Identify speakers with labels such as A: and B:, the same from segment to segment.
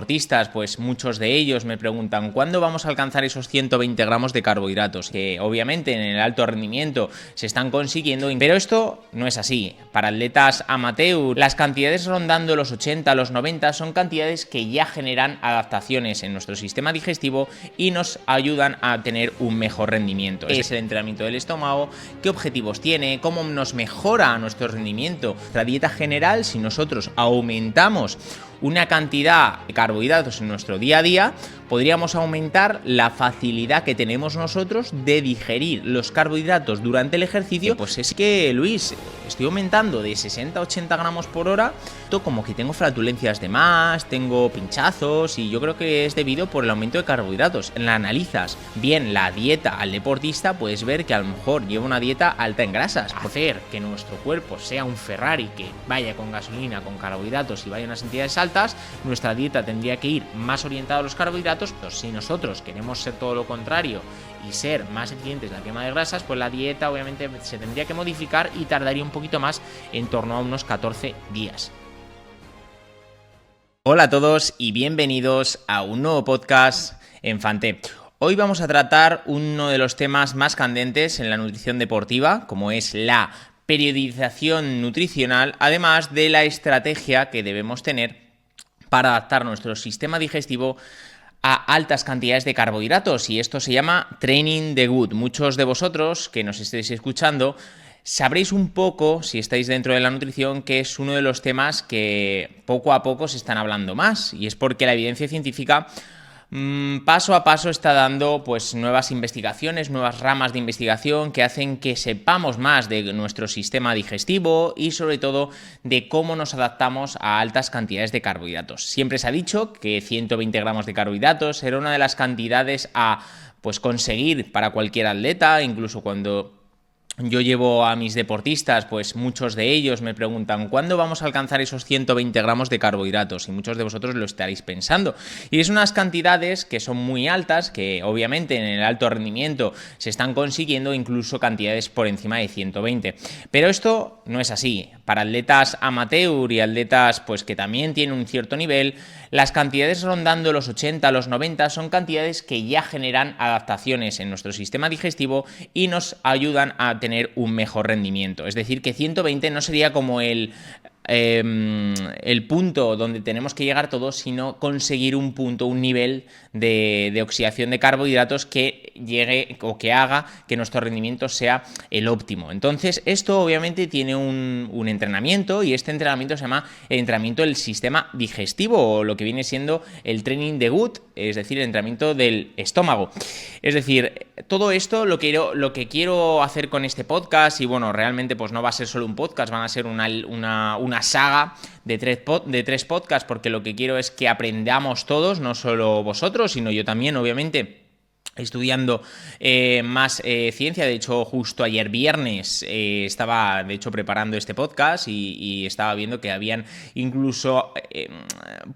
A: Deportistas, pues muchos de ellos me preguntan ¿cuándo vamos a alcanzar esos 120 gramos de carbohidratos? Que obviamente en el alto rendimiento se están consiguiendo, pero esto no es así. Para atletas amateur, las cantidades rondando los 80, los 90 son cantidades que ya generan adaptaciones en nuestro sistema digestivo y nos ayudan a tener un mejor rendimiento. Es el entrenamiento del estómago, qué objetivos tiene, cómo nos mejora nuestro rendimiento. La dieta general, si nosotros aumentamos una cantidad de carbohidratos en nuestro día a día, podríamos aumentar la facilidad que tenemos nosotros de digerir los carbohidratos durante el ejercicio. Pues es que, Luis, estoy aumentando de 60 a 80 gramos por hora, como que tengo flatulencias de más, tengo pinchazos, y yo creo que es debido por el aumento de carbohidratos. La analizas bien la dieta al deportista, puedes ver que a lo mejor lleva una dieta alta en grasas. Hacer que nuestro cuerpo sea un Ferrari que vaya con gasolina, con carbohidratos y vaya a unas entidades altas, nuestra dieta tendría que ir más orientada a los carbohidratos. Pues si nosotros queremos ser todo lo contrario y ser más eficientes en la quema de grasas, pues la dieta obviamente se tendría que modificar y tardaría un poquito más, en torno a unos 14 días. Hola a todos y bienvenidos a un nuevo podcast en Fante. Hoy vamos a tratar uno de los temas más candentes en la nutrición deportiva, como es la periodización nutricional, además de la estrategia que debemos tener para adaptar nuestro sistema digestivo a altas cantidades de carbohidratos, y esto se llama Training the Gut. Muchos de vosotros que nos estéis escuchando sabréis un poco, si estáis dentro de la nutrición, que es uno de los temas que poco a poco se están hablando más, y es porque la evidencia científica paso a paso está dando pues nuevas investigaciones, nuevas ramas de investigación que hacen que sepamos más de nuestro sistema digestivo y sobre todo de cómo nos adaptamos a altas cantidades de carbohidratos. Siempre se ha dicho que 120 gramos de carbohidratos era una de las cantidades a pues conseguir para cualquier atleta. Incluso cuando yo llevo a mis deportistas, pues muchos de ellos me preguntan ¿cuándo vamos a alcanzar esos 120 gramos de carbohidratos? Y muchos de vosotros lo estaréis pensando. Y es unas cantidades que son muy altas, que obviamente en el alto rendimiento se están consiguiendo incluso cantidades por encima de 120. Pero esto no es así. Para atletas amateur y atletas pues que también tienen un cierto nivel, las cantidades rondando los 80, los 90 son cantidades que ya generan adaptaciones en nuestro sistema digestivo y nos ayudan a tener un mejor rendimiento. Es decir, que 120 no sería como el punto donde tenemos que llegar todos, sino conseguir un punto, un nivel de oxidación de carbohidratos que llegue o que haga que nuestro rendimiento sea el óptimo. Entonces, esto obviamente tiene un entrenamiento, y este entrenamiento se llama el entrenamiento del sistema digestivo, o lo que viene siendo el training the gut, es decir, el entrenamiento del estómago. Es decir, todo esto lo que quiero hacer con este podcast, y bueno, realmente pues no va a ser solo un podcast, van a ser una saga de tres podcasts, porque lo que quiero es que aprendamos todos, no solo vosotros, sino yo también, obviamente, estudiando más ciencia. De hecho, justo ayer viernes estaba de hecho preparando este podcast y estaba viendo que habían incluso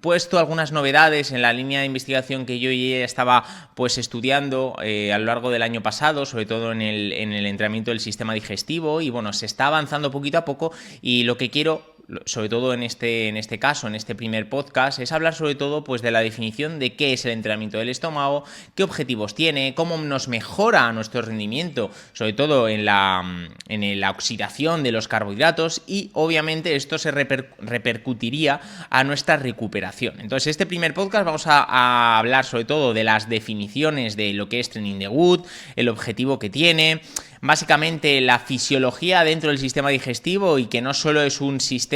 A: puesto algunas novedades en la línea de investigación que yo ya estaba pues estudiando a lo largo del año pasado, sobre todo en el entrenamiento del sistema digestivo, y bueno, se está avanzando poquito a poco, y lo que quiero, sobre todo en este caso, en este primer podcast, es hablar sobre todo pues de la definición de qué es el entrenamiento del estómago, qué objetivos tiene, cómo nos mejora nuestro rendimiento, sobre todo en la oxidación de los carbohidratos, y obviamente esto se repercutiría a nuestra recuperación. Entonces, este primer podcast vamos a hablar sobre todo de las definiciones de lo que es Training the Gut, el objetivo que tiene, básicamente la fisiología dentro del sistema digestivo, y que no solo es un sistema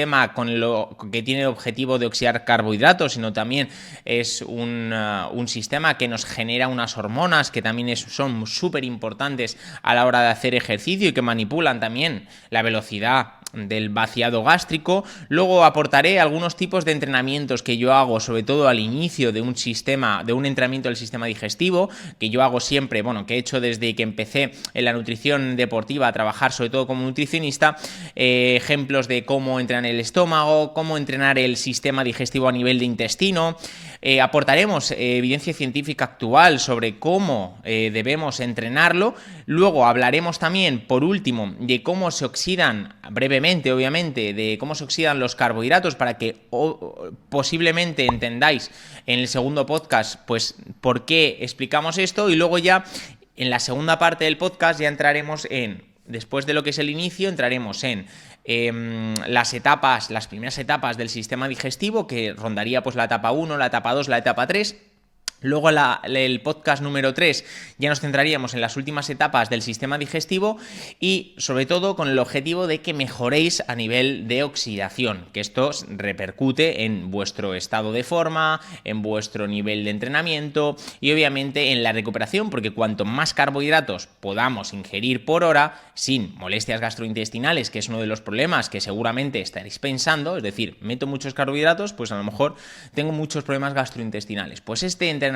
A: que tiene el objetivo de oxidar carbohidratos, sino también es un sistema que nos genera unas hormonas que también son súper importantes a la hora de hacer ejercicio y que manipulan también la velocidad del vaciado gástrico. Luego aportaré algunos tipos de entrenamientos que yo hago, sobre todo al inicio de un entrenamiento del sistema digestivo, que yo hago siempre, que he hecho desde que empecé en la nutrición deportiva a trabajar, sobre todo como nutricionista. Ejemplos de cómo entrenar el estómago, cómo entrenar el sistema digestivo a nivel de intestino, Aportaremos evidencia científica actual sobre cómo debemos entrenarlo. Luego hablaremos también, por último, de cómo se oxidan, brevemente obviamente, de cómo se oxidan los carbohidratos para que posiblemente entendáis en el segundo podcast pues por qué explicamos esto, y luego ya en la segunda parte del podcast ya entraremos en, después de lo que es el inicio, entraremos en las primeras etapas del sistema digestivo, que rondaría pues la etapa 1, la etapa 2, la etapa 3. Luego el podcast número 3 ya nos centraríamos en las últimas etapas del sistema digestivo y sobre todo con el objetivo de que mejoréis a nivel de oxidación, que esto repercute en vuestro estado de forma, en vuestro nivel de entrenamiento y obviamente en la recuperación, porque cuanto más carbohidratos podamos ingerir por hora sin molestias gastrointestinales, que es uno de los problemas que seguramente estaréis pensando, es decir, meto muchos carbohidratos, pues a lo mejor tengo muchos problemas gastrointestinales. Pues este entrenamiento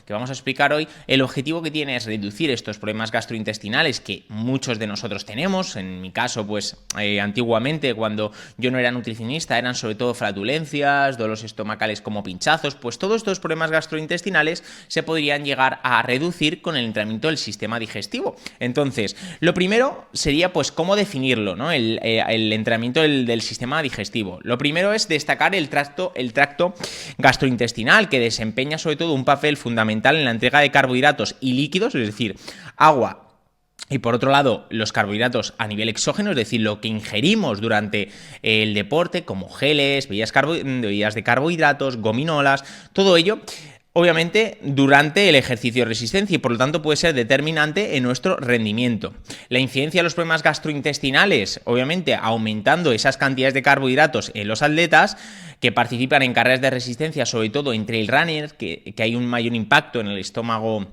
A: que vamos a explicar hoy, el objetivo que tiene es reducir estos problemas gastrointestinales que muchos de nosotros tenemos. En mi caso, pues antiguamente, cuando yo no era nutricionista, eran sobre todo flatulencias, dolores estomacales como pinchazos. Pues todos estos problemas gastrointestinales se podrían llegar a reducir con el entrenamiento del sistema digestivo. Entonces, lo primero sería pues cómo definirlo, ¿no? El entrenamiento del sistema digestivo. Lo primero es destacar el tracto gastrointestinal, que desempeña sobre todo un papel fundamental en la entrega de carbohidratos y líquidos, es decir, agua. Y por otro lado, los carbohidratos a nivel exógeno, es decir, lo que ingerimos durante el deporte, como geles, bebidas de carbohidratos, gominolas, todo ello, obviamente, durante el ejercicio de resistencia, y por lo tanto puede ser determinante en nuestro rendimiento. La incidencia de los problemas gastrointestinales, obviamente, aumentando esas cantidades de carbohidratos en los atletas que participan en carreras de resistencia, sobre todo en trail runners, que hay un mayor impacto en el estómago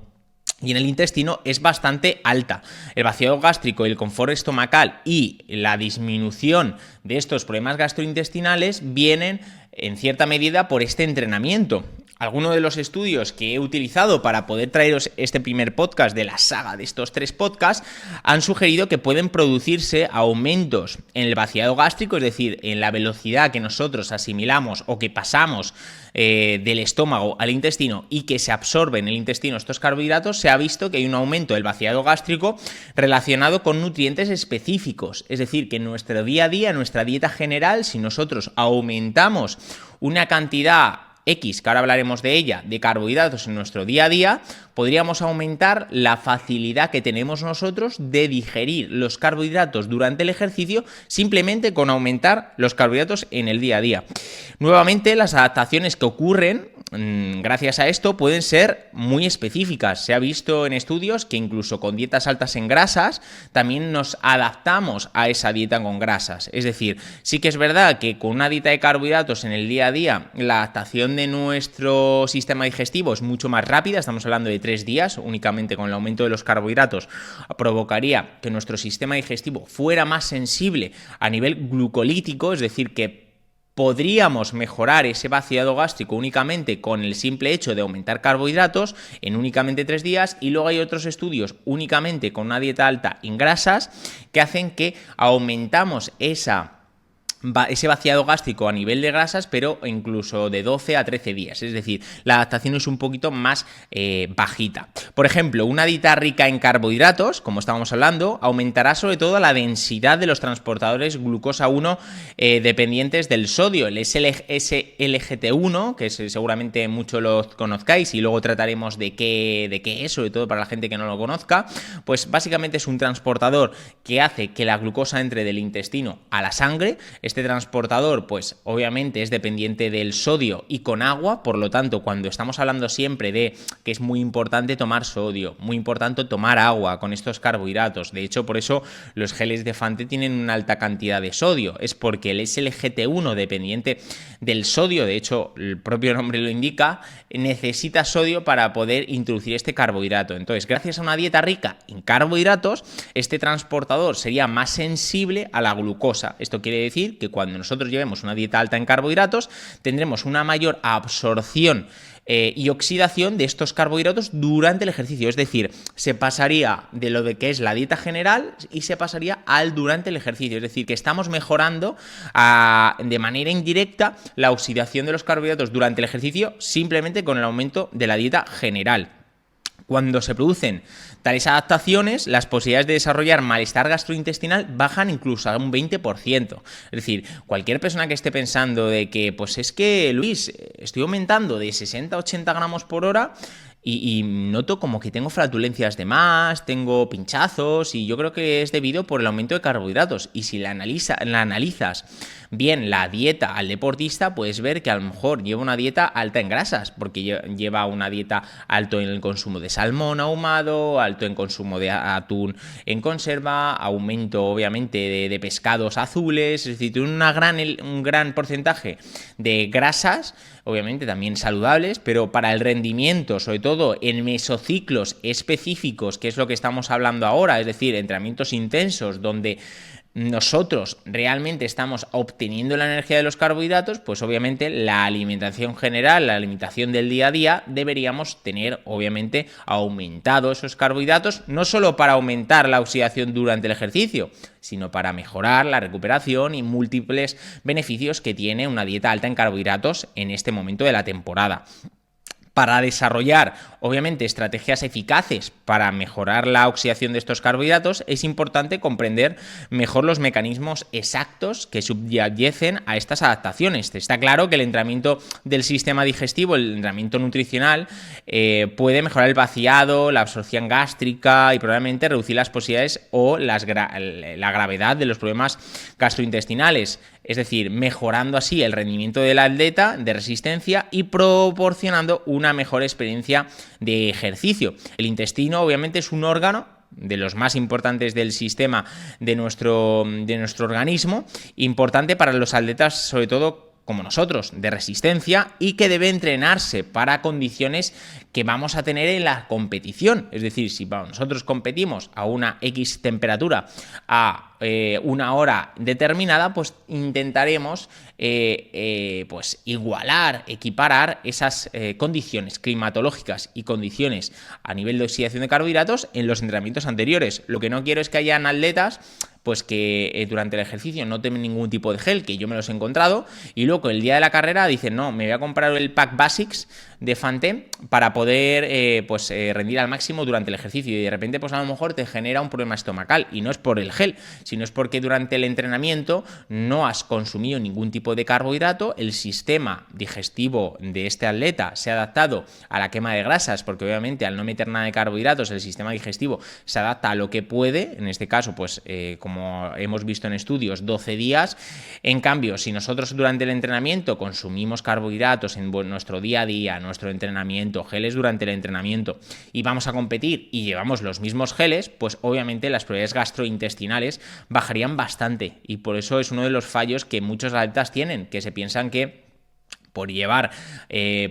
A: y en el intestino, es bastante alta. El vaciado gástrico, el confort estomacal y la disminución de estos problemas gastrointestinales vienen en cierta medida por este entrenamiento. Algunos de los estudios que he utilizado para poder traeros este primer podcast de la saga de estos 3 podcasts han sugerido que pueden producirse aumentos en el vaciado gástrico, es decir, en la velocidad que nosotros asimilamos o que pasamos del estómago al intestino y que se absorben en el intestino estos carbohidratos. Se ha visto que hay un aumento del vaciado gástrico relacionado con nutrientes específicos, es decir, que en nuestro día a día, en nuestra dieta general, si nosotros aumentamos una cantidad X, que ahora hablaremos de ella, de carbohidratos en nuestro día a día, podríamos aumentar la facilidad que tenemos nosotros de digerir los carbohidratos durante el ejercicio simplemente con aumentar los carbohidratos en el día a día. Nuevamente, las adaptaciones que ocurren gracias a esto pueden ser muy específicas. Se ha visto en estudios que incluso con dietas altas en grasas también nos adaptamos a esa dieta con grasas. Es decir, sí que es verdad que con una dieta de carbohidratos en el día a día la adaptación de nuestro sistema digestivo es mucho más rápida. Estamos hablando de 3 días, únicamente con el aumento de los carbohidratos provocaría que nuestro sistema digestivo fuera más sensible a nivel glucolítico, es decir, que podríamos mejorar ese vaciado gástrico únicamente con el simple hecho de aumentar carbohidratos en únicamente 3 días, y luego hay otros estudios únicamente con una dieta alta en grasas que hacen que aumentamos ese vaciado gástrico a nivel de grasas, pero incluso de 12 a 13 días. Es decir, la adaptación es un poquito más bajita. Por ejemplo, una dieta rica en carbohidratos, como estábamos hablando, aumentará sobre todo la densidad de los transportadores glucosa 1 dependientes del sodio, el SLGT1, que seguramente muchos lo conozcáis y luego trataremos de qué es, sobre todo para la gente que no lo conozca. Pues básicamente es un transportador que hace que la glucosa entre del intestino a la sangre. Este transportador, pues obviamente es dependiente del sodio y con agua, por lo tanto, cuando estamos hablando siempre de que es muy importante tomar sodio, muy importante tomar agua con estos carbohidratos, de hecho, por eso los geles de Fante tienen una alta cantidad de sodio, es porque el SLGT1 dependiente del sodio, de hecho, el propio nombre lo indica, necesita sodio para poder introducir este carbohidrato. Entonces, gracias a una dieta rica en carbohidratos, este transportador sería más sensible a la glucosa. Esto quiere decir que cuando nosotros llevemos una dieta alta en carbohidratos tendremos una mayor absorción y oxidación de estos carbohidratos durante el ejercicio. Es decir, se pasaría de lo de que es la dieta general y se pasaría al durante el ejercicio. Es decir, que estamos mejorando de manera indirecta la oxidación de los carbohidratos durante el ejercicio simplemente con el aumento de la dieta general. Cuando se producen tales adaptaciones, las posibilidades de desarrollar malestar gastrointestinal bajan incluso a un 20%. Es decir, cualquier persona que esté pensando de que, pues es que, Luis, estoy aumentando de 60 a 80 gramos por hora y noto como que tengo flatulencias de más, tengo pinchazos y yo creo que es debido por el aumento de carbohidratos. Y si la analizas bien la dieta al deportista, puedes ver que a lo mejor lleva una dieta alta en grasas, porque lleva una dieta alto en el consumo de salmón ahumado, alto en consumo de atún en conserva, aumento obviamente de pescados azules, es decir, tiene un gran porcentaje de grasas, obviamente también saludables, pero para el rendimiento, sobre todo en mesociclos específicos, que es lo que estamos hablando ahora, es decir, entrenamientos intensos donde nosotros realmente estamos obteniendo la energía de los carbohidratos, pues obviamente la alimentación general, la alimentación del día a día, deberíamos tener obviamente aumentado esos carbohidratos, no solo para aumentar la oxidación durante el ejercicio, sino para mejorar la recuperación y múltiples beneficios que tiene una dieta alta en carbohidratos en este momento de la temporada. Para desarrollar, obviamente, estrategias eficaces para mejorar la oxidación de estos carbohidratos, es importante comprender mejor los mecanismos exactos que subyacen a estas adaptaciones. Está claro que el entrenamiento del sistema digestivo, el entrenamiento nutricional, puede mejorar el vaciado, la absorción gástrica y probablemente reducir las posibilidades o la gravedad de los problemas gastrointestinales. Es decir, mejorando así el rendimiento del atleta de resistencia y proporcionando una mejor experiencia de ejercicio. El intestino obviamente es un órgano de los más importantes del sistema de nuestro organismo, importante para los atletas sobre todo como nosotros, de resistencia y que debe entrenarse para condiciones que vamos a tener en la competición. Es decir, si nosotros competimos a una X temperatura a una hora determinada, pues intentaremos pues igualar, equiparar esas condiciones climatológicas y condiciones a nivel de oxidación de carbohidratos en los entrenamientos anteriores. Lo que no quiero es que hayan atletas pues que durante el ejercicio no tomen ningún tipo de gel, que yo me los he encontrado, y luego el día de la carrera dicen, no, me voy a comprar el Pack Basics de Fante para poder rendir al máximo durante el ejercicio, y de repente pues a lo mejor te genera un problema estomacal, y no es por el gel, sino es porque durante el entrenamiento no has consumido ningún tipo de carbohidrato, el sistema digestivo de este atleta se ha adaptado a la quema de grasas, porque obviamente al no meter nada de carbohidratos el sistema digestivo se adapta a lo que puede, en este caso pues como hemos visto en estudios, 12 días. En cambio, si nosotros durante el entrenamiento consumimos carbohidratos en nuestro día a día, nuestro entrenamiento, geles durante el entrenamiento, y vamos a competir y llevamos los mismos geles, pues obviamente las probabilidades gastrointestinales bajarían bastante, y por eso es uno de los fallos que muchos atletas tienen, que se piensan que por llevar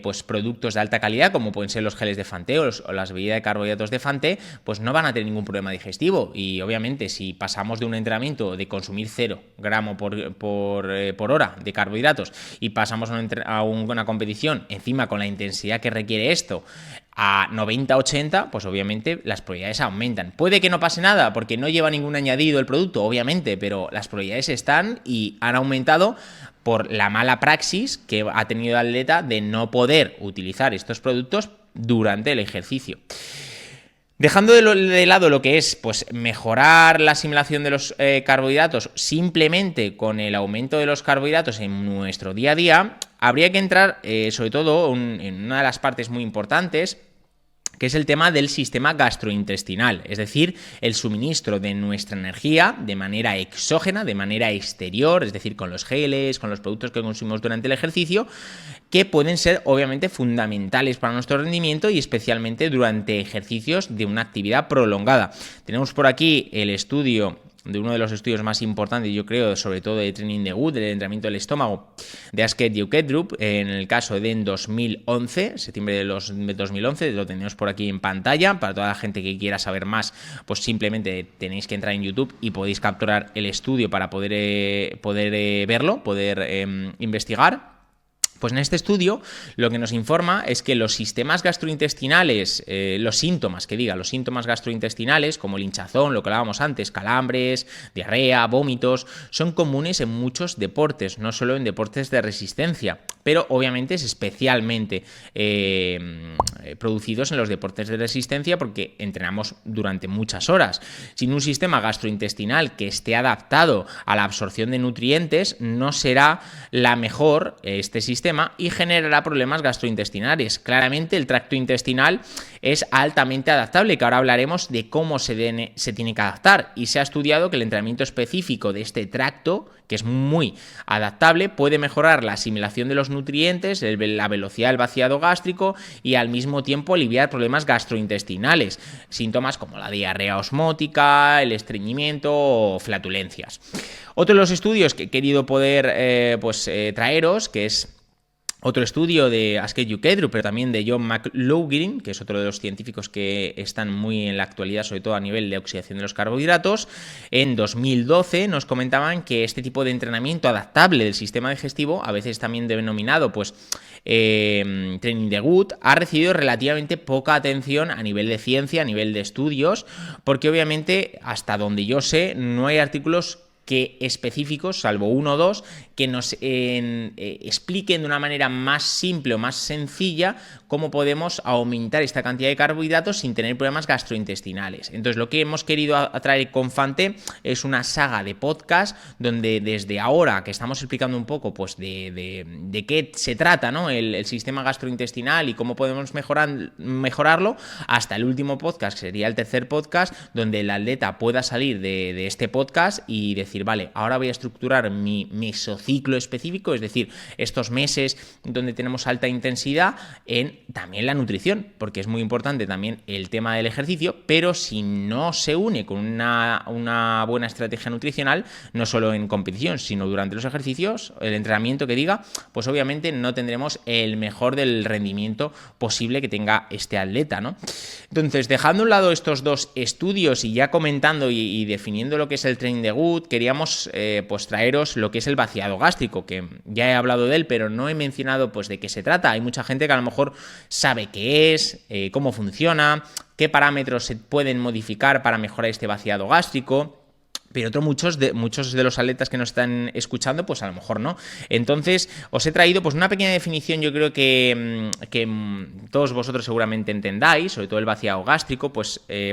A: pues productos de alta calidad, como pueden ser los geles de Fante o las bebidas de carbohidratos de Fante, pues no van a tener ningún problema digestivo. Y obviamente si pasamos de un entrenamiento de consumir 0 gramos por hora de carbohidratos y pasamos a una competición encima con la intensidad que requiere esto a 90-80, pues obviamente las probabilidades aumentan. Puede que no pase nada porque no lleva ningún añadido el producto, obviamente, pero las probabilidades están y han aumentado por la mala praxis que ha tenido el atleta de no poder utilizar estos productos durante el ejercicio. Dejando de lado lo que es pues mejorar la asimilación de los carbohidratos simplemente con el aumento de los carbohidratos en nuestro día a día, habría que entrar sobre todo en una de las partes muy importantes, que es el tema del sistema gastrointestinal, es decir, el suministro de nuestra energía de manera exógena, de manera exterior, es decir, con los geles, con los productos que consumimos durante el ejercicio, que pueden ser obviamente fundamentales para nuestro rendimiento y especialmente durante ejercicios de una actividad prolongada. Tenemos por aquí el estudio de uno de los estudios más importantes, yo creo, sobre todo de Training the Gut, del entrenamiento del estómago, de Asked y Ukedrup, en el caso de en 2011, septiembre de 2011, lo tenemos por aquí en pantalla. Para toda la gente que quiera saber más, pues simplemente tenéis que entrar en YouTube y podéis capturar el estudio para poder verlo, poder investigar. Pues en este estudio lo que nos informa es que los sistemas gastrointestinales, los síntomas gastrointestinales, como el hinchazón, lo que hablábamos antes, calambres, diarrea, vómitos, son comunes en muchos deportes, no solo en deportes de resistencia, pero obviamente es especialmente producidos en los deportes de resistencia porque entrenamos durante muchas horas. Sin un sistema gastrointestinal que esté adaptado a la absorción de nutrientes, no será la mejor este sistema y generará problemas gastrointestinales. Claramente el tracto intestinal es altamente adaptable, que ahora hablaremos de cómo se tiene que adaptar, y se ha estudiado que el entrenamiento específico de este tracto, que es muy adaptable, puede mejorar la asimilación de los nutrientes, la velocidad del vaciado gástrico y al mismo tiempo aliviar problemas gastrointestinales, síntomas como la diarrea osmótica, el estreñimiento o flatulencias. Otro de los estudios que he querido poder traeros, que es otro estudio de Asked Yukedru, pero también de John McLaughlin, que es otro de los científicos que están muy en la actualidad, sobre todo a nivel de oxidación de los carbohidratos. En 2012 nos comentaban que este tipo de entrenamiento adaptable del sistema digestivo, a veces también denominado Training the Gut, ha recibido relativamente poca atención a nivel de ciencia, a nivel de estudios, porque obviamente, hasta donde yo sé, no hay artículos específicos, salvo uno o dos, que nos expliquen de una manera más simple o más sencilla cómo podemos aumentar esta cantidad de carbohidratos sin tener problemas gastrointestinales. Entonces, lo que hemos querido traer con Fante es una saga de podcast donde desde ahora que estamos explicando un poco de qué se trata, ¿no?, el sistema gastrointestinal y cómo podemos mejorarlo, hasta el último podcast, que sería el tercer podcast, donde el atleta pueda salir de este podcast y decir, vale, ahora voy a estructurar mi mesociclo específico, es decir, estos meses donde tenemos alta intensidad, en también la nutrición, porque es muy importante también el tema del ejercicio, pero si no se une con una buena estrategia nutricional, no solo en competición, sino durante los ejercicios, el entrenamiento que diga, pues obviamente no tendremos el mejor del rendimiento posible que tenga este atleta, ¿no? Entonces, dejando a un lado estos dos estudios y ya comentando y definiendo lo que es el Training the Gut, queríamos traeros lo que es el vaciado gástrico, que ya he hablado de él, pero no he mencionado de qué se trata. Hay mucha gente que a lo mejor sabe qué es, cómo funciona, qué parámetros se pueden modificar para mejorar este vaciado gástrico. Pero muchos de los atletas que nos están escuchando, pues a lo mejor no. Entonces, os he traído una pequeña definición, yo creo que todos vosotros seguramente entendáis, sobre todo el vaciado gástrico.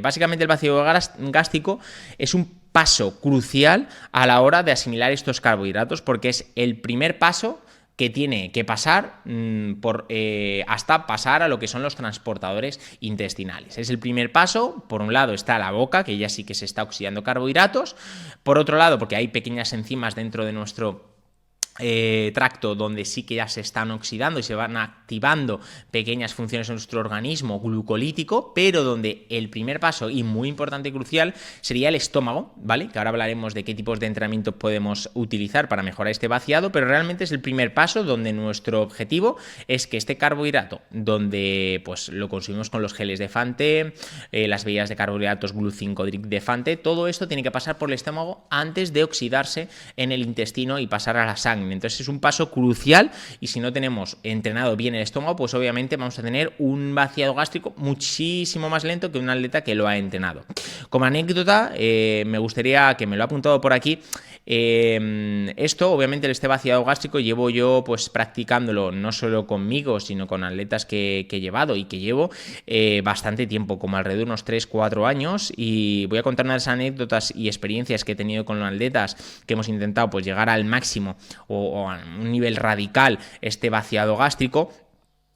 A: Básicamente el vaciado gástrico es un paso crucial a la hora de asimilar estos carbohidratos, porque es el primer paso que tiene que pasar hasta pasar a lo que son los transportadores intestinales. Es el primer paso. Por un lado está la boca, que ya sí que se está oxidando carbohidratos. Por otro lado, porque hay pequeñas enzimas dentro de nuestro tracto donde sí que ya se están oxidando y se van activando pequeñas funciones en nuestro organismo glucolítico, pero donde el primer paso, y muy importante y crucial, sería el estómago, ¿vale? Que ahora hablaremos de qué tipos de entrenamiento podemos utilizar para mejorar este vaciado, pero realmente es el primer paso donde nuestro objetivo es que este carbohidrato, donde lo consumimos con los geles de Fante, las bebidas de carbohidratos Glu5 Drink de Fante, todo esto tiene que pasar por el estómago antes de oxidarse en el intestino y pasar a la sangre. Entonces es un paso crucial, y si no tenemos entrenado bien el estómago, pues obviamente vamos a tener un vaciado gástrico muchísimo más lento que un atleta que lo ha entrenado. Como anécdota, me gustaría, que me lo ha apuntado por aquí, esto, obviamente, este vaciado gástrico llevo yo practicándolo no solo conmigo, sino con atletas que he llevado y que llevo bastante tiempo, como alrededor de unos 3-4 años, y voy a contar unas anécdotas y experiencias que he tenido con los atletas que hemos intentado llegar al máximo o a un nivel radical este vaciado gástrico.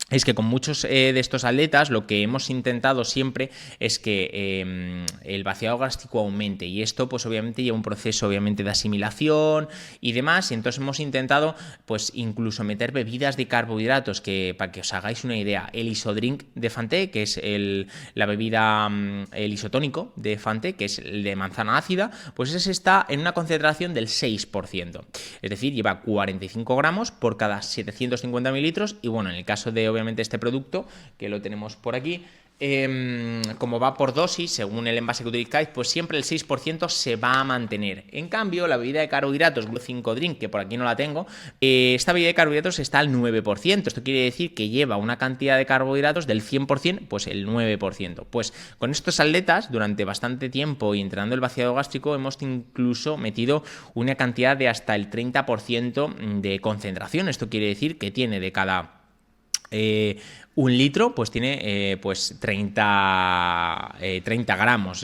A: Es que con muchos de estos atletas lo que hemos intentado siempre es que el vaciado gástrico aumente, y esto obviamente lleva un proceso de asimilación y demás, y entonces hemos intentado incluso meter bebidas de carbohidratos, que para que os hagáis una idea, el isodrink de Fante, que es la bebida, el isotónico de Fante, que es el de manzana ácida, ese está en una concentración del 6%, es decir, lleva 45 gramos por cada 750 mililitros, y en el caso de obviamente este producto, que lo tenemos por aquí, como va por dosis, según el envase que utilizáis, pues siempre el 6% se va a mantener. En cambio, la bebida de carbohidratos, Glu 5 Drink, que por aquí no la tengo, esta bebida de carbohidratos está al 9%. Esto quiere decir que lleva una cantidad de carbohidratos del 100%, pues el 9%. Pues con estos atletas, durante bastante tiempo y entrenando el vaciado gástrico, hemos incluso metido una cantidad de hasta el 30% de concentración. Esto quiere decir que tiene de cada 1 litro, pues tiene pues 30 gramos,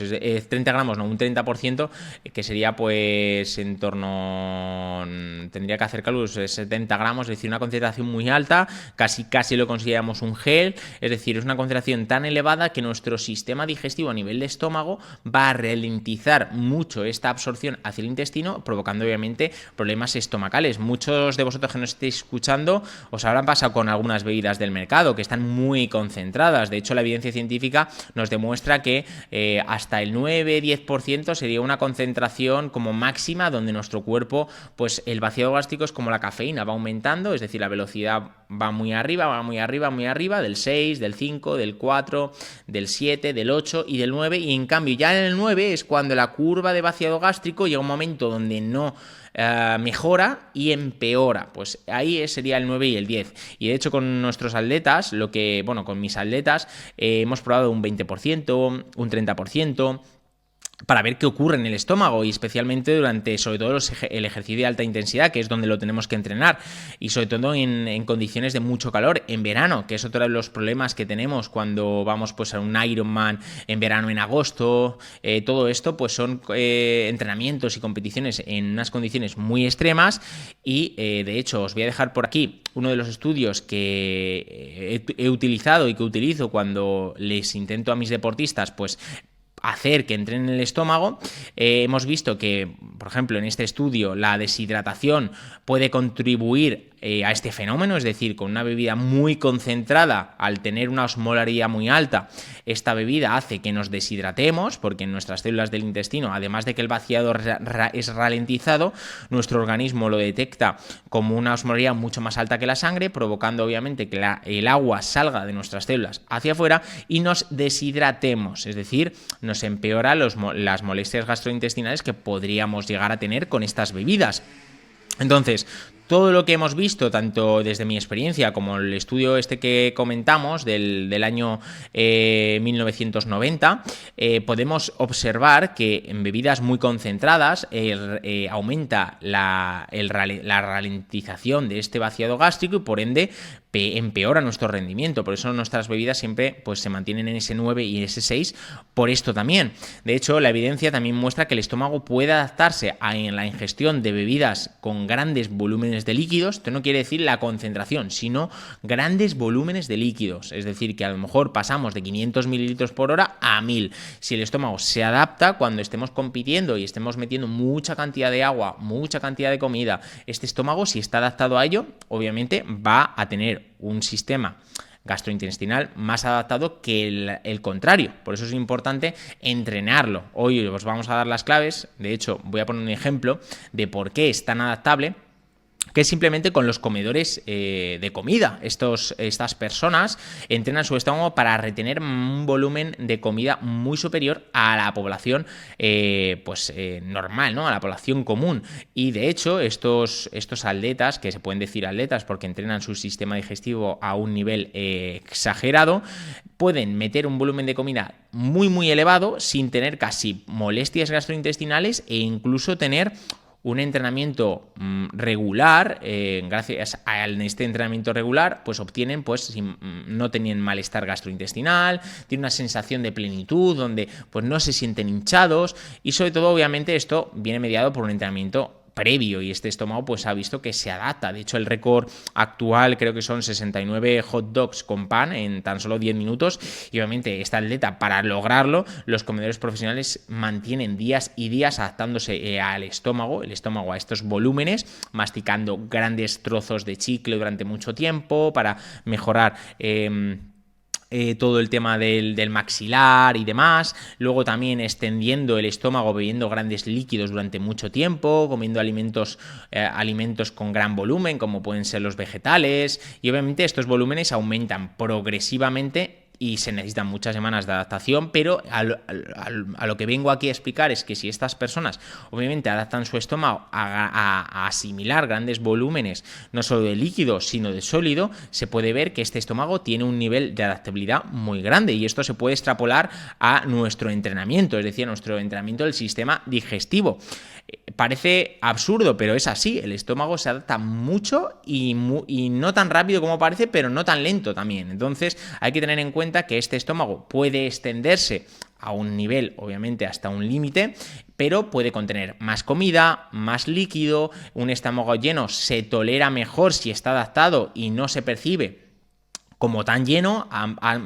A: 30 gramos, no, un 30%, que sería pues en torno, tendría que hacer cálculos de 70 gramos, es decir, una concentración muy alta, casi lo consideramos un gel, es decir, es una concentración tan elevada que nuestro sistema digestivo a nivel de estómago va a ralentizar mucho esta absorción hacia el intestino, provocando obviamente problemas estomacales. Muchos de vosotros que nos estéis escuchando os habrán pasado con algunas bebidas del mercado que están muy concentradas. De hecho, la evidencia científica nos demuestra que hasta el 9-10% sería una concentración como máxima donde nuestro cuerpo, pues el vaciado gástrico es como la cafeína, va aumentando, es decir, la velocidad va muy arriba, del 6, del 5, del 4, del 7, del 8 y del 9, y en cambio ya en el 9 es cuando la curva de vaciado gástrico llega a un momento donde no mejora y empeora. Pues ahí sería el 9 y el 10. Y de hecho con nuestros atletas, con mis atletas, hemos probado un 20%, un 30%, para ver qué ocurre en el estómago, y especialmente durante, sobre todo, el ejercicio de alta intensidad, que es donde lo tenemos que entrenar, y sobre todo en condiciones de mucho calor, en verano, que es otro de los problemas que tenemos cuando vamos pues a un Ironman en verano, en agosto. Todo esto pues son entrenamientos y competiciones en unas condiciones muy extremas, y de hecho os voy a dejar por aquí uno de los estudios que he utilizado y que utilizo cuando les intento a mis deportistas pues hacer que entrenen el estómago. Hemos visto que, por ejemplo, en este estudio la deshidratación puede contribuir a este fenómeno, es decir, con una bebida muy concentrada, al tener una osmolaridad muy alta, esta bebida hace que nos deshidratemos, porque en nuestras células del intestino, además de que el vaciado es ralentizado, nuestro organismo lo detecta como una osmolaridad mucho más alta que la sangre, provocando obviamente que el agua salga de nuestras células hacia afuera y nos deshidratemos, es decir, nos empeora las molestias gastrointestinales que podríamos llegar a tener con estas bebidas. Entonces, todo lo que hemos visto, tanto desde mi experiencia como el estudio este que comentamos del año 1990, podemos observar que en bebidas muy concentradas aumenta la ralentización de este vaciado gástrico y por ende empeora nuestro rendimiento. Por eso nuestras bebidas siempre pues, se mantienen en ese 9 y ese 6, por esto también. De hecho, la evidencia también muestra que el estómago puede adaptarse en la ingestión de bebidas con grandes volúmenes de líquidos. Esto no quiere decir la concentración, sino grandes volúmenes de líquidos. Es decir, que a lo mejor pasamos de 500 mililitros por hora a 1000. Si el estómago se adapta cuando estemos compitiendo y estemos metiendo mucha cantidad de agua, mucha cantidad de comida, este estómago, si está adaptado a ello, obviamente va a tener un sistema gastrointestinal más adaptado que el contrario. Por eso es importante entrenarlo. Hoy os vamos a dar las claves. De hecho, voy a poner un ejemplo de por qué es tan adaptable, que es simplemente con los comedores de comida. Estas personas entrenan su estómago para retener un volumen de comida muy superior a la población normal, ¿no? A la población común. Y de hecho, estos atletas, que se pueden decir atletas porque entrenan su sistema digestivo a un nivel exagerado, pueden meter un volumen de comida muy, muy elevado sin tener casi molestias gastrointestinales e incluso tener un entrenamiento regular. Gracias a este entrenamiento regular, pues obtienen, no tienen malestar gastrointestinal, tienen una sensación de plenitud, donde pues no se sienten hinchados, y sobre todo, obviamente, esto viene mediado por un entrenamiento previo, y este estómago pues ha visto que se adapta. De hecho, el récord actual creo que son 69 hot dogs con pan en tan solo 10 minutos, y obviamente esta atleta, para lograrlo, los comedores profesionales mantienen días y días adaptándose al estómago, a estos volúmenes, masticando grandes trozos de chicle durante mucho tiempo para mejorar todo el tema del maxilar y demás. Luego también extendiendo el estómago, bebiendo grandes líquidos durante mucho tiempo, comiendo alimentos con gran volumen, como pueden ser los vegetales, y obviamente estos volúmenes aumentan progresivamente y se necesitan muchas semanas de adaptación, pero a lo que vengo aquí a explicar es que si estas personas obviamente adaptan su estómago a asimilar grandes volúmenes, no solo de líquido, sino de sólido, se puede ver que este estómago tiene un nivel de adaptabilidad muy grande, y esto se puede extrapolar a nuestro entrenamiento, es decir, a nuestro entrenamiento del sistema digestivo. Parece absurdo, pero es así. El estómago se adapta mucho y no tan rápido como parece, pero no tan lento también. Entonces hay que tener en cuenta que este estómago puede extenderse a un nivel, obviamente hasta un límite, pero puede contener más comida, más líquido. Un estómago lleno se tolera mejor si está adaptado y no se percibe como tan lleno.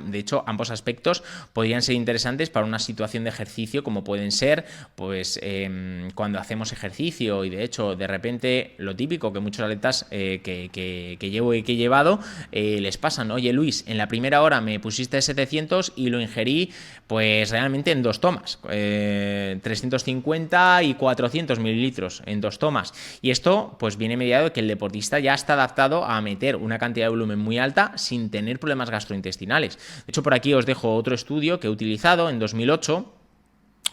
A: De hecho, ambos aspectos podrían ser interesantes para una situación de ejercicio, como pueden ser pues cuando hacemos ejercicio y de hecho de repente lo típico que muchos atletas que llevo y que he llevado les pasan: oye Luis, en la primera hora me pusiste 700 y lo ingerí pues realmente en 2 tomas, 350 y 400 mililitros en 2 tomas, y esto pues viene mediado de que el deportista ya está adaptado a meter una cantidad de volumen muy alta sin tener problemas gastrointestinales. De hecho, por aquí os dejo otro estudio que he utilizado en 2008,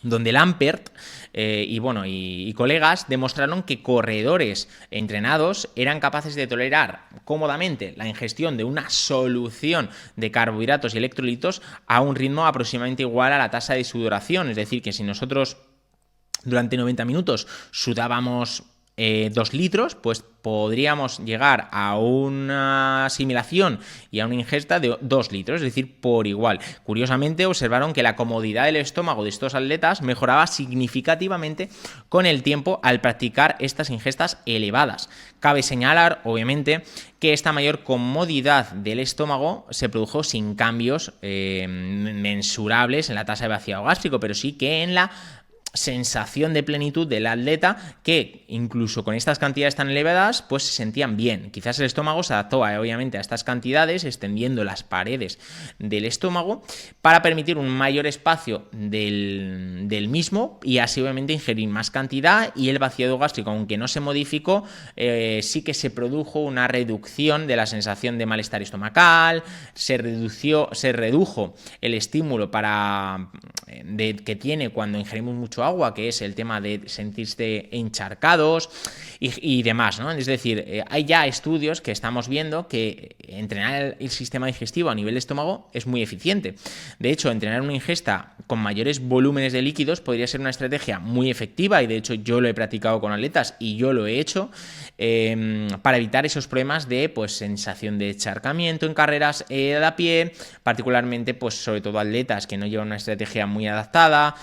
A: donde Lampert y colegas demostraron que corredores entrenados eran capaces de tolerar cómodamente la ingestión de una solución de carbohidratos y electrolitos a un ritmo aproximadamente igual a la tasa de sudoración. Es decir, que si nosotros durante 90 minutos sudábamos 2 litros, pues podríamos llegar a una asimilación y a una ingesta de 2 litros, es decir, por igual. Curiosamente, observaron que la comodidad del estómago de estos atletas mejoraba significativamente con el tiempo al practicar estas ingestas elevadas. Cabe señalar, obviamente, que esta mayor comodidad del estómago se produjo sin cambios mensurables en la tasa de vaciado gástrico, pero sí que en la sensación de plenitud del atleta, que incluso con estas cantidades tan elevadas pues se sentían bien. Quizás el estómago se adaptó obviamente a estas cantidades, extendiendo las paredes del estómago para permitir un mayor espacio del mismo y así obviamente ingerir más cantidad, y el vaciado gástrico, aunque no se modificó, sí que se produjo una reducción de la sensación de malestar estomacal, se redujo el estímulo que tiene cuando ingerimos mucho agua, que es el tema de sentirse encharcados y demás, ¿no? Es decir, hay ya estudios que estamos viendo que entrenar el sistema digestivo a nivel de estómago es muy eficiente. De hecho, entrenar una ingesta con mayores volúmenes de líquidos podría ser una estrategia muy efectiva, y de hecho yo lo he practicado con atletas y yo lo he hecho para evitar esos problemas de pues sensación de encharcamiento en carreras de a pie, particularmente pues sobre todo atletas que no llevan una estrategia muy adaptada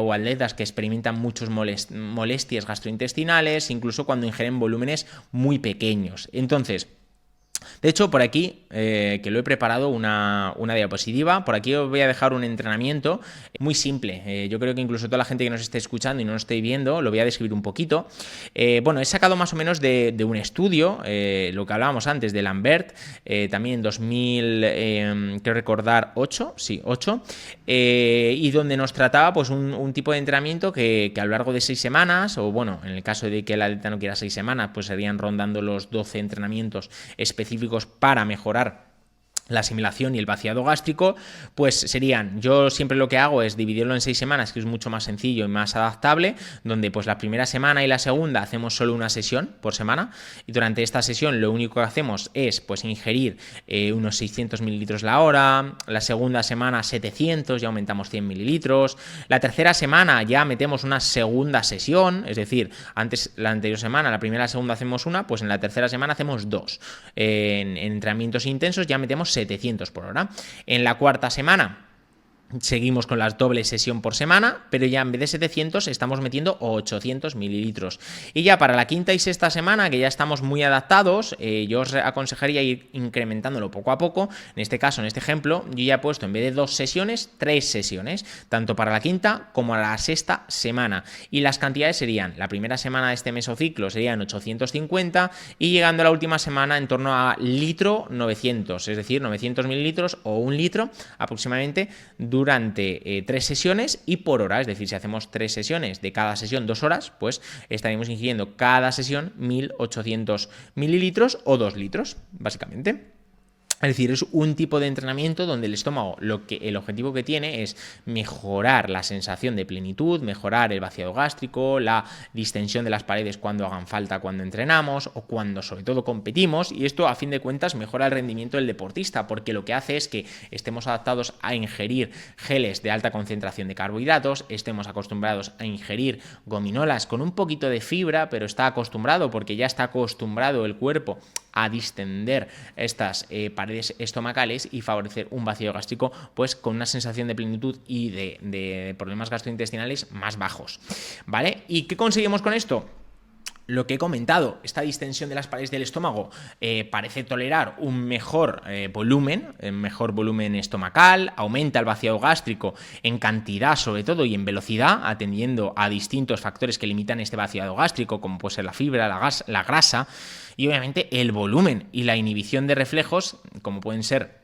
A: o atletas que experimentan muchas molestias gastrointestinales, incluso cuando ingieren volúmenes muy pequeños. Entonces, de hecho, por aquí, que lo he preparado una diapositiva, por aquí os voy a dejar un entrenamiento muy simple. Yo creo que incluso toda la gente que nos esté escuchando y no nos esté viendo, lo voy a describir un poquito. He sacado más o menos de un estudio, lo que hablábamos antes de Lambert, también en 2000, quiero recordar, 8, y donde nos trataba pues un tipo de entrenamiento que a lo largo de 6 semanas, o bueno, en el caso de que el atleta no quiera 6 semanas, pues serían rondando los 12 entrenamientos específicos para mejorar la asimilación y el vaciado gástrico, pues serían, yo siempre lo que hago es dividirlo en 6 semanas, que es mucho más sencillo y más adaptable, donde pues la primera semana y la segunda hacemos solo una sesión por semana, y durante esta sesión lo único que hacemos es pues ingerir unos 600 mililitros la hora, la segunda semana 700, ya aumentamos 100 mililitros, la tercera semana ya metemos una segunda sesión, es decir, antes la anterior semana, la primera y la segunda hacemos una, pues en la tercera semana hacemos 2, en entrenamientos intensos ya metemos 700 por hora. En la cuarta semana seguimos con la doble sesión por semana, pero ya en vez de 700 estamos metiendo 800 mililitros. Y ya para la quinta y sexta semana, que ya estamos muy adaptados, yo os aconsejaría ir incrementándolo poco a poco. En este caso, en este ejemplo, yo ya he puesto en vez de 2 sesiones, 3 sesiones, tanto para la quinta como la sexta semana. Y las cantidades serían, la primera semana de este mesociclo serían 850 y llegando a la última semana en torno a litro 900, es decir, 900 mililitros o 1 litro aproximadamente durante 3 sesiones y por hora, es decir, si hacemos 3 sesiones de cada sesión 2 horas, pues estaremos ingiriendo cada sesión 1800 mililitros o 2 litros, básicamente. Es decir, es un tipo de entrenamiento donde el estómago, el objetivo que tiene es mejorar la sensación de plenitud, mejorar el vaciado gástrico, la distensión de las paredes cuando hagan falta cuando entrenamos o cuando sobre todo competimos, y esto a fin de cuentas mejora el rendimiento del deportista, porque lo que hace es que estemos adaptados a ingerir geles de alta concentración de carbohidratos, estemos acostumbrados a ingerir gominolas con un poquito de fibra, pero está acostumbrado porque ya está acostumbrado el cuerpo a distender estas paredes estomacales y favorecer un vacío gástrico pues con una sensación de plenitud y de problemas gastrointestinales más bajos, ¿vale? ¿Y qué conseguimos con esto? Lo que he comentado, esta distensión de las paredes del estómago parece tolerar un mejor volumen estomacal, aumenta el vaciado gástrico en cantidad sobre todo y en velocidad, atendiendo a distintos factores que limitan este vaciado gástrico, como puede ser la fibra, la grasa, y obviamente el volumen y la inhibición de reflejos, como pueden ser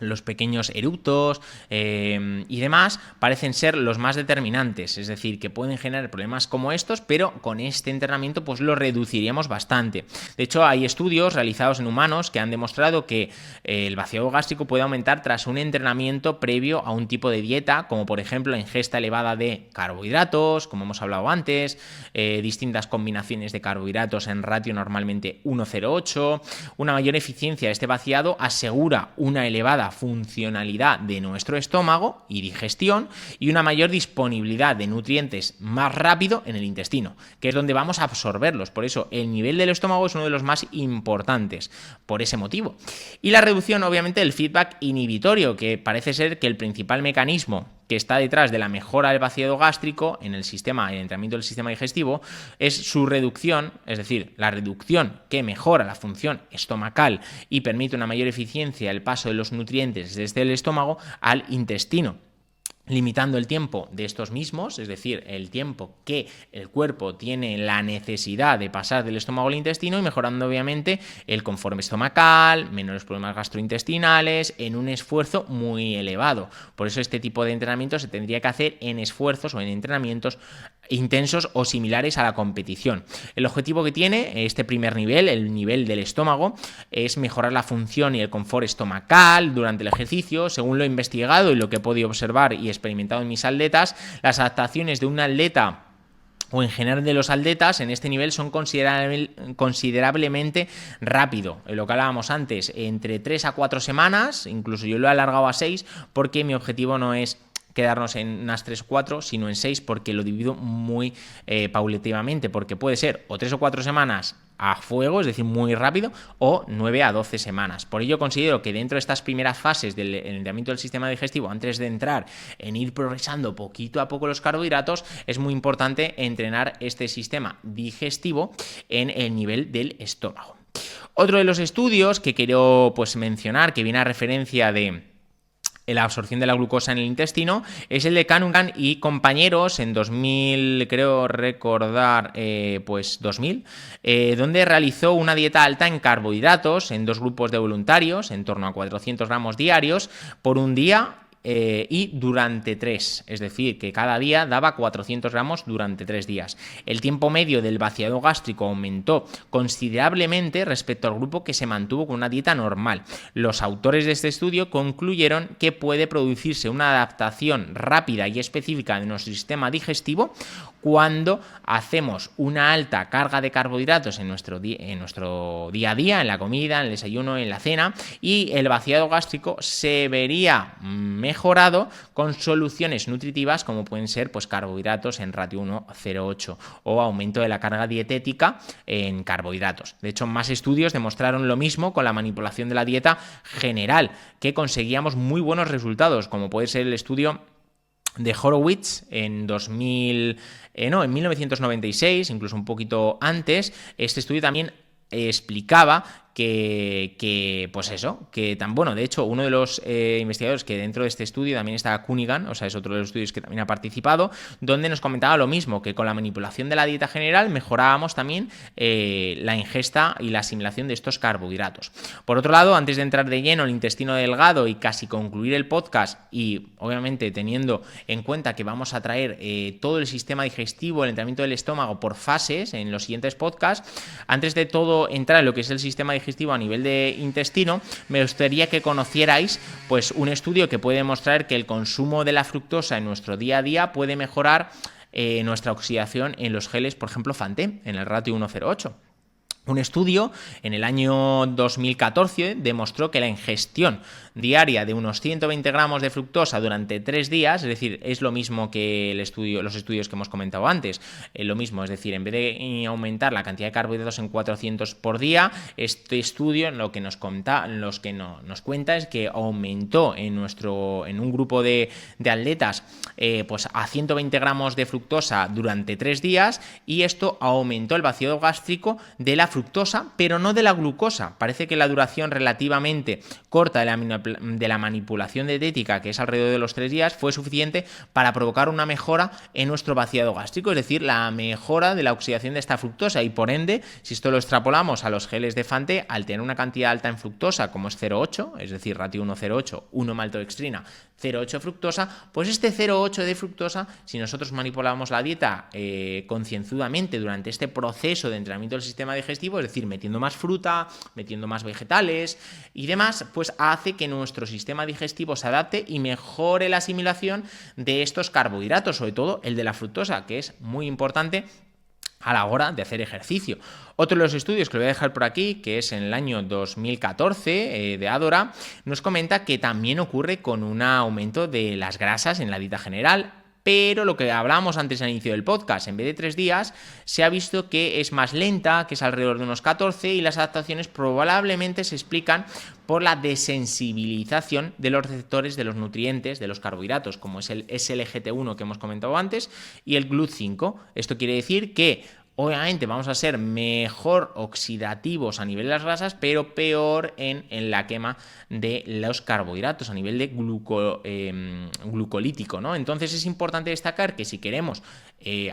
A: los pequeños eructos y demás, parecen ser los más determinantes, es decir, que pueden generar problemas como estos, pero con este entrenamiento pues lo reduciríamos bastante. De hecho, hay estudios realizados en humanos que han demostrado que el vaciado gástrico puede aumentar tras un entrenamiento previo a un tipo de dieta, como por ejemplo la ingesta elevada de carbohidratos, como hemos hablado antes, distintas combinaciones de carbohidratos en ratio normalmente 1,08, una mayor eficiencia de este vaciado asegura una elevada funcionalidad de nuestro estómago y digestión y una mayor disponibilidad de nutrientes más rápido en el intestino, que es donde vamos a absorberlos. Por eso el nivel del estómago es uno de los más importantes por ese motivo. Y la reducción obviamente del feedback inhibitorio, que parece ser que el principal mecanismo que está detrás de la mejora del vaciado gástrico en el entrenamiento del sistema digestivo, es su reducción, es decir, la reducción que mejora la función estomacal y permite una mayor eficiencia del paso de los nutrientes desde el estómago al intestino, limitando el tiempo de estos mismos, es decir, el tiempo que el cuerpo tiene la necesidad de pasar del estómago al intestino y mejorando obviamente el confort estomacal, menores problemas gastrointestinales, en un esfuerzo muy elevado. Por eso este tipo de entrenamiento se tendría que hacer en esfuerzos o en entrenamientos intensos o similares a la competición. El objetivo que tiene este primer nivel, el nivel del estómago, es mejorar la función y el confort estomacal durante el ejercicio. Según lo he investigado y lo que he podido observar y experimentado en mis atletas, las adaptaciones de un atleta o en general de los atletas en este nivel son considerablemente rápido. Lo que hablábamos antes, entre 3 a 4 semanas, incluso yo lo he alargado a 6 porque mi objetivo no es quedarnos en unas 3 o 4, sino en 6 porque lo divido muy paulativamente, porque puede ser o 3 o 4 semanas a fuego, es decir, muy rápido, o 9 a 12 semanas. Por ello considero que dentro de estas primeras fases del entrenamiento del sistema digestivo, antes de entrar en ir progresando poquito a poco los carbohidratos, es muy importante entrenar este sistema digestivo en el nivel del estómago. Otro de los estudios que quiero mencionar, que viene a referencia de la absorción de la glucosa en el intestino, es el de Cunningham y compañeros en 2000, creo recordar, 2000, donde realizó una dieta alta en carbohidratos en 2 grupos de voluntarios, en torno a 400 gramos diarios, por un día y durante 3, es decir, que cada día daba 400 gramos durante 3 días. El tiempo medio del vaciado gástrico aumentó considerablemente respecto al grupo que se mantuvo con una dieta normal. Los autores de este estudio concluyeron que puede producirse una adaptación rápida y específica de nuestro sistema digestivo cuando hacemos una alta carga de carbohidratos en nuestro día a día, en la comida, en el desayuno, en la cena, y el vaciado gástrico se vería mejorado con soluciones nutritivas como pueden ser carbohidratos en ratio 1,08 o aumento de la carga dietética en carbohidratos. De hecho, más estudios demostraron lo mismo con la manipulación de la dieta general, que conseguíamos muy buenos resultados, como puede ser el estudio de Horowitz en 1996, incluso un poquito antes. Este estudio también explicaba que de hecho uno de los investigadores que dentro de este estudio también está Cunningham, o sea, es otro de los estudios que también ha participado, donde nos comentaba lo mismo, que con la manipulación de la dieta general mejorábamos también la ingesta y la asimilación de estos carbohidratos. Por otro lado, antes de entrar de lleno en el intestino delgado y casi concluir el podcast, y obviamente teniendo en cuenta que vamos a traer todo el sistema digestivo, el entrenamiento del estómago por fases en los siguientes podcasts, antes de todo entrar en lo que es el sistema digestivo digestivo a nivel de intestino, me gustaría que conocierais pues un estudio que puede demostrar que el consumo de la fructosa en nuestro día a día puede mejorar nuestra oxidación en los geles, por ejemplo, Fanté, en el ratio 1,08. Un estudio en el año 2014 demostró que la ingestión diaria de unos 120 gramos de fructosa durante 3 días, es decir, es lo mismo que los estudios que hemos comentado antes, lo mismo, es decir, en vez de aumentar la cantidad de carbohidratos en 400 por día, este estudio lo que nos cuenta es que aumentó en un grupo de atletas pues a 120 gramos de fructosa durante 3 días, y esto aumentó el vaciado gástrico de la fructosa, pero no de la glucosa. Parece que la duración relativamente corta de la manipulación dietética, que es alrededor de los 3 días, fue suficiente para provocar una mejora en nuestro vaciado gástrico, es decir, la mejora de la oxidación de esta fructosa, y por ende, si esto lo extrapolamos a los geles de Fanté, al tener una cantidad alta en fructosa como es 0,8, es decir, ratio 1,08, 1 maltodextrina, 0,8 fructosa, pues este 0,8 de fructosa, si nosotros manipulamos la dieta concienzudamente durante este proceso de entrenamiento del sistema digestivo, es decir, metiendo más fruta, metiendo más vegetales y demás, pues hace que nuestro sistema digestivo se adapte y mejore la asimilación de estos carbohidratos, sobre todo el de la fructosa, que es muy importante a la hora de hacer ejercicio. Otro de los estudios que lo voy a dejar por aquí, que es en el año 2014 de Adora, nos comenta que también ocurre con un aumento de las grasas en la dieta general. Pero lo que hablábamos antes al inicio del podcast, en vez de 3 días, se ha visto que es más lenta, que es alrededor de unos 14, y las adaptaciones probablemente se explican por la desensibilización de los receptores de los nutrientes, de los carbohidratos, como es el SLGT1 que hemos comentado antes, y el GLUT5. Esto quiere decir que obviamente vamos a ser mejor oxidativos a nivel de las grasas, pero peor en la quema de los carbohidratos a nivel de glucolítico, ¿no? Entonces es importante destacar que si queremos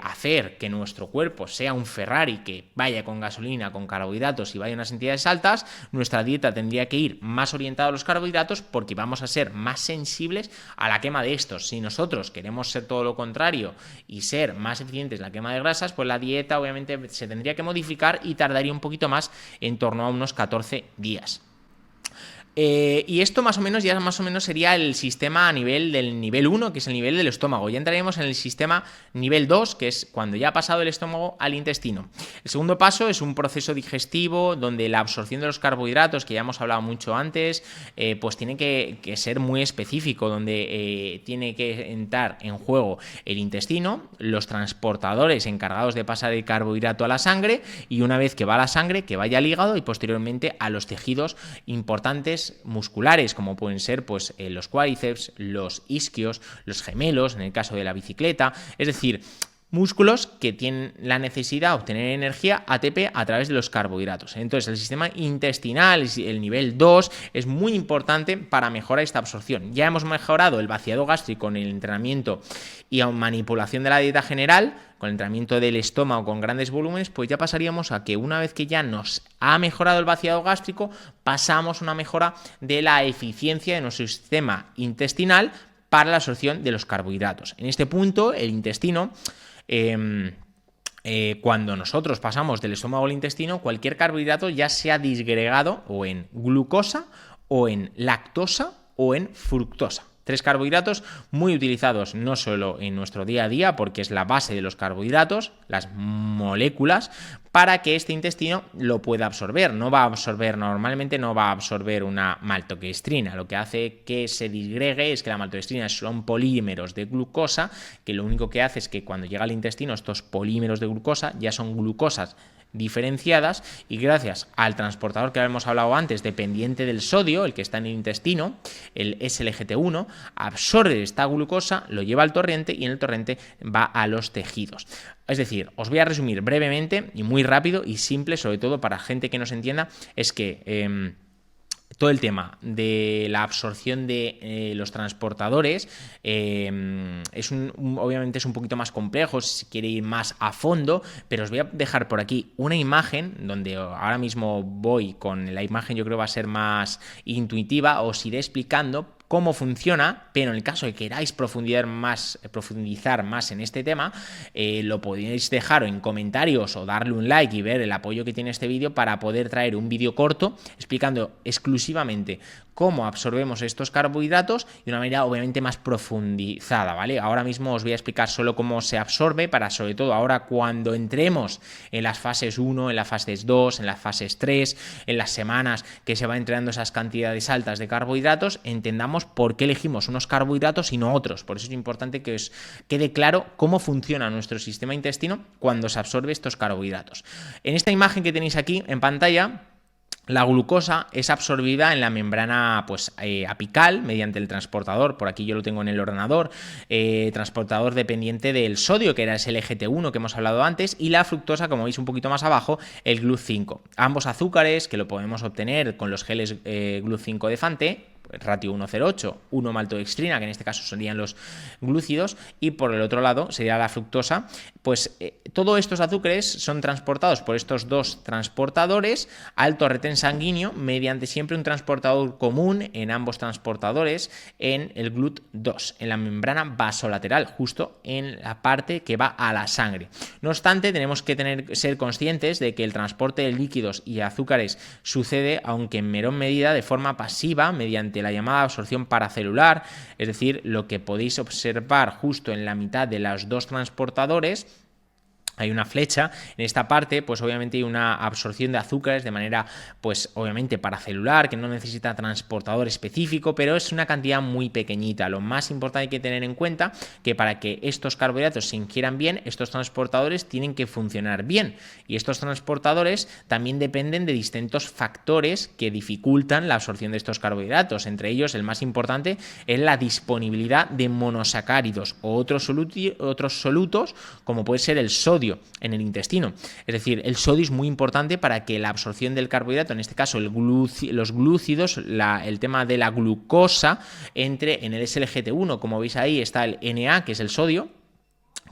A: hacer que nuestro cuerpo sea un Ferrari que vaya con gasolina, con carbohidratos y vaya a unas entidades altas, nuestra dieta tendría que ir más orientada a los carbohidratos, porque vamos a ser más sensibles a la quema de estos. Si nosotros queremos ser todo lo contrario y ser más eficientes en la quema de grasas, pues la dieta obviamente se tendría que modificar y tardaría un poquito más, en torno a unos 14 días. Y esto más o menos sería el sistema a nivel del nivel 1, que es el nivel del estómago. Ya entraremos en el sistema nivel 2, que es cuando ya ha pasado el estómago al intestino. El segundo paso es un proceso digestivo donde la absorción de los carbohidratos, que ya hemos hablado mucho antes, pues tiene que ser muy específico, donde tiene que entrar en juego el intestino, los transportadores encargados de pasar el carbohidrato a la sangre, y una vez que va a la sangre, que vaya al hígado y posteriormente a los tejidos importantes musculares, como pueden ser pues los cuádriceps, los isquios, los gemelos, en el caso de la bicicleta, es decir, músculos que tienen la necesidad de obtener energía ATP a través de los carbohidratos. Entonces, el sistema intestinal, el nivel 2, es muy importante para mejorar esta absorción. Ya hemos mejorado el vaciado gástrico con el entrenamiento y manipulación de la dieta general, con el entrenamiento del estómago con grandes volúmenes, pues ya pasaríamos a que una vez que ya nos ha mejorado el vaciado gástrico, pasamos a una mejora de la eficiencia de nuestro sistema intestinal para la absorción de los carbohidratos. En este punto, el intestino, cuando nosotros pasamos del estómago al intestino, cualquier carbohidrato ya sea disgregado o en glucosa, o en lactosa, o en fructosa. 3 carbohidratos muy utilizados no solo en nuestro día a día, porque es la base de los carbohidratos, las moléculas, para que este intestino lo pueda absorber. Normalmente no va a absorber una maltodextrina. Lo que hace que se disgregue es que la maltodextrina son polímeros de glucosa, que lo único que hace es que cuando llega al intestino, estos polímeros de glucosa ya son glucosas diferenciadas, y gracias al transportador que habíamos hablado antes, dependiente del sodio, el que está en el intestino, el SLGT1, absorbe esta glucosa, lo lleva al torrente, y en el torrente va a los tejidos. Es decir, os voy a resumir brevemente y muy rápido y simple, sobre todo para gente que no se entienda, es que todo el tema de la absorción de los transportadores obviamente es un poquito más complejo si quiere ir más a fondo, pero os voy a dejar por aquí una imagen donde ahora mismo voy con la imagen, yo creo va a ser más intuitiva, os iré explicando cómo funciona, pero en el caso de que queráis profundizar más en este tema, lo podéis dejar en comentarios o darle un like y ver el apoyo que tiene este vídeo para poder traer un vídeo corto explicando exclusivamente cómo absorbemos estos carbohidratos de una manera obviamente más profundizada, ¿vale? Ahora mismo os voy a explicar solo cómo se absorbe para, sobre todo ahora cuando entremos en las fases 1, en las fases 2, en las fases 3, en las semanas que se va entrenando esas cantidades altas de carbohidratos, entendamos por qué elegimos unos carbohidratos y no otros. Por eso es importante que os quede claro cómo funciona nuestro sistema intestino cuando se absorbe estos carbohidratos. En esta imagen que tenéis aquí en pantalla, la glucosa es absorbida en la membrana apical mediante el transportador, por aquí yo lo tengo en el ordenador, transportador dependiente del sodio, que era ese LGT1 que hemos hablado antes, y la fructosa, como veis un poquito más abajo, el GLUT5. Ambos azúcares que lo podemos obtener con los geles GLUT5 de Fante, ratio 1,08, 1 maltodextrina, que en este caso serían los glúcidos, y por el otro lado sería la fructosa. Pues todos estos azúcares son transportados por estos dos transportadores al torrente sanguíneo mediante siempre un transportador común en ambos transportadores, en el GLUT2, en la membrana vasolateral, justo en la parte que va a la sangre. No obstante, tenemos que ser conscientes de que el transporte de líquidos y azúcares sucede, aunque en menor medida, de forma pasiva, mediante la llamada absorción paracelular, es decir, lo que podéis observar justo en la mitad de los dos transportadores. Hay una flecha en esta parte, pues obviamente hay una absorción de azúcares de manera, pues obviamente paracelular, que no necesita transportador específico, pero es una cantidad muy pequeñita. Lo más importante hay que tener en cuenta que para que estos carbohidratos se ingieran bien, estos transportadores tienen que funcionar bien. Y estos transportadores también dependen de distintos factores que dificultan la absorción de estos carbohidratos. Entre ellos, el más importante es la disponibilidad de monosacáridos o otros solutos, como puede ser el sodio en el intestino. Es decir, el sodio es muy importante para que la absorción del carbohidrato, en este caso los glúcidos, el tema de la glucosa, entre en el SLGT1. Como veis ahí está el Na, que es el sodio,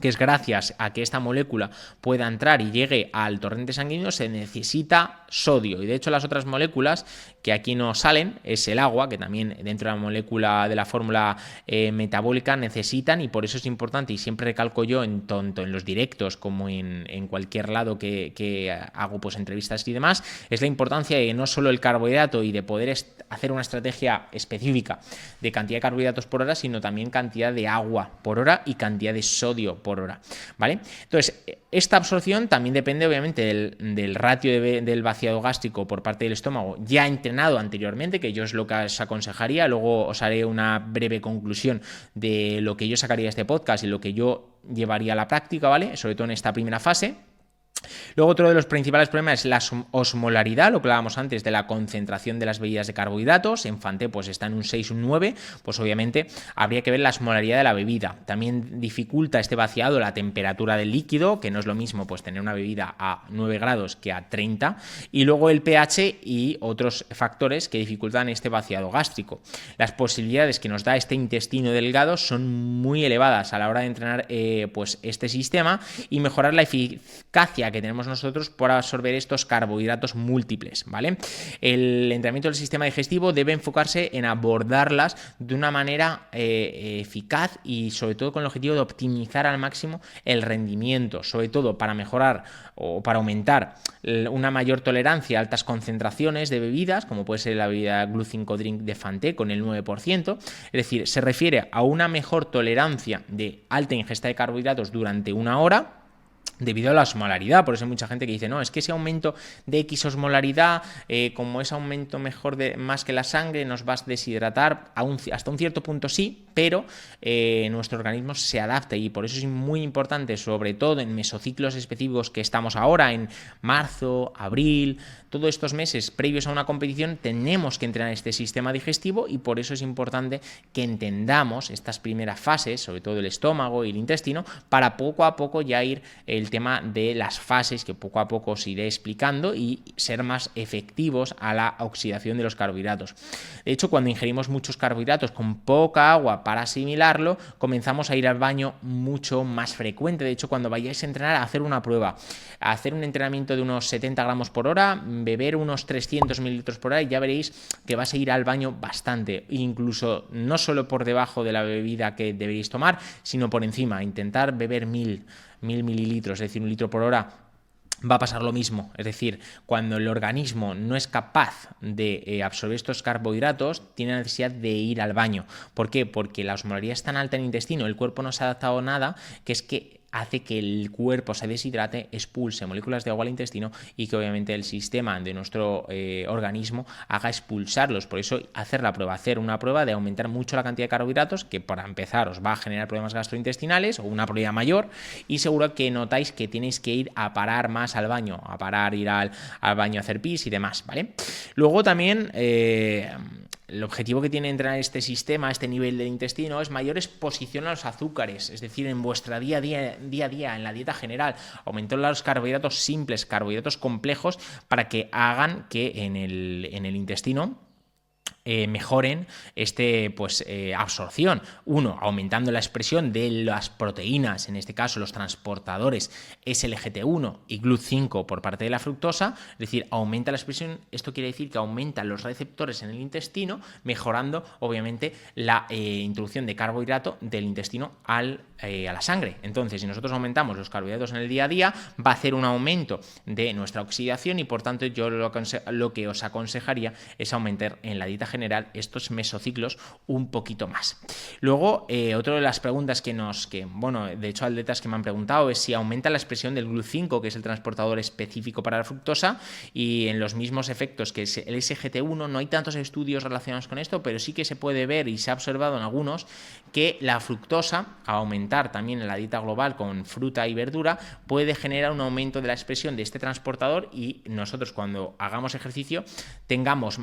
A: que es gracias a que esta molécula pueda entrar y llegue al torrente sanguíneo, se necesita sodio. Y de hecho las otras moléculas que aquí no salen es el agua, que también dentro de la molécula de la fórmula metabólica necesitan, y por eso es importante, y siempre recalco yo tanto en los directos como en cualquier lado que hago pues entrevistas y demás, es la importancia de no solo el carbohidrato y de poder hacer una estrategia específica de cantidad de carbohidratos por hora, sino también cantidad de agua por hora y cantidad de sodio por hora, ¿vale? Entonces, esta absorción también depende obviamente del ratio del vaciado gástrico por parte del estómago ya entrenado anteriormente, que yo es lo que os aconsejaría. Luego os haré una breve conclusión de lo que yo sacaría de este podcast y lo que yo llevaría a la práctica, ¿vale? Sobre todo en esta primera fase. Luego otro de los principales problemas es la osmolaridad, lo que hablábamos antes de la concentración de las bebidas de carbohidratos. En Fante pues está en un 6, un 9, pues obviamente habría que ver la osmolaridad de la bebida. También dificulta este vaciado la temperatura del líquido, que no es lo mismo pues tener una bebida a 9 grados que a 30, y luego el pH y otros factores que dificultan este vaciado gástrico. Las posibilidades que nos da este intestino delgado son muy elevadas a la hora de entrenar pues este sistema y mejorar la eficacia que tenemos nosotros por absorber estos carbohidratos múltiples, ¿vale? El entrenamiento del sistema digestivo debe enfocarse en abordarlas de una manera eficaz y sobre todo con el objetivo de optimizar al máximo el rendimiento, sobre todo para mejorar o para aumentar una mayor tolerancia a altas concentraciones de bebidas, como puede ser la bebida GLUT5 Drink de Fante con el 9%, es decir, se refiere a una mejor tolerancia de alta ingesta de carbohidratos durante una hora, debido a la osmolaridad. Por eso hay mucha gente que dice, no, es que ese aumento de X osmolaridad, como ese aumento mejor más que la sangre, nos va a deshidratar. Hasta un cierto punto sí, pero nuestro organismo se adapta, y por eso es muy importante, sobre todo en mesociclos específicos que estamos ahora, en marzo, abril, todos estos meses previos a una competición, tenemos que entrenar este sistema digestivo, y por eso es importante que entendamos estas primeras fases, sobre todo el estómago y el intestino, para poco a poco ya ir el el tema de las fases que poco a poco os iré explicando y ser más efectivos a la oxidación de los carbohidratos. De hecho, cuando ingerimos muchos carbohidratos con poca agua para asimilarlo, comenzamos a ir al baño mucho más frecuente. De hecho, cuando vayáis a entrenar, a hacer una prueba, a hacer un entrenamiento de unos 70 gramos por hora, beber unos 300 mililitros por hora y ya veréis que vas a ir al baño bastante, incluso no solo por debajo de la bebida que deberéis tomar, sino por encima. Intentar beber 1000 mililitros, es decir, 1 litro por hora, va a pasar lo mismo. Es decir, cuando el organismo no es capaz de absorber estos carbohidratos, tiene necesidad de ir al baño. ¿Por qué? Porque la osmolaridad es tan alta en el intestino, el cuerpo no se ha adaptado a nada, que es que hace que el cuerpo se deshidrate, expulse moléculas de agua al intestino y que obviamente el sistema de nuestro organismo haga expulsarlos. Por eso hacer una prueba de aumentar mucho la cantidad de carbohidratos, que para empezar os va a generar problemas gastrointestinales o una probabilidad mayor, y seguro que notáis que tenéis que ir a parar más al baño, ir al baño a hacer pis y demás, ¿vale? Luego también el objetivo que tiene entrenar este sistema, este nivel del intestino, es mayor exposición a los azúcares, es decir, en vuestra día a día, en la dieta general, aumentar los carbohidratos simples, carbohidratos complejos, para que hagan que en el intestino mejoren absorción. Uno, aumentando la expresión de las proteínas, en este caso los transportadores SLGT1 y GLUT5 por parte de la fructosa, es decir, aumenta la expresión. Esto quiere decir que aumentan los receptores en el intestino, mejorando obviamente la introducción de carbohidrato del intestino a la sangre. Entonces, si nosotros aumentamos los carbohidratos en el día a día, va a hacer un aumento de nuestra oxidación y por tanto yo lo que os aconsejaría es aumentar en la dieta general estos mesociclos un poquito más. Luego, otra de las preguntas de hecho atletas que me han preguntado es si aumenta la expresión del GLUT5, que es el transportador específico para la fructosa, y en los mismos efectos que es el SGT1. No hay tantos estudios relacionados con esto, pero sí que se puede ver y se ha observado en algunos que la fructosa, a aumentar también en la dieta global con fruta y verdura, puede generar un aumento de la expresión de este transportador y nosotros cuando hagamos ejercicio tengamos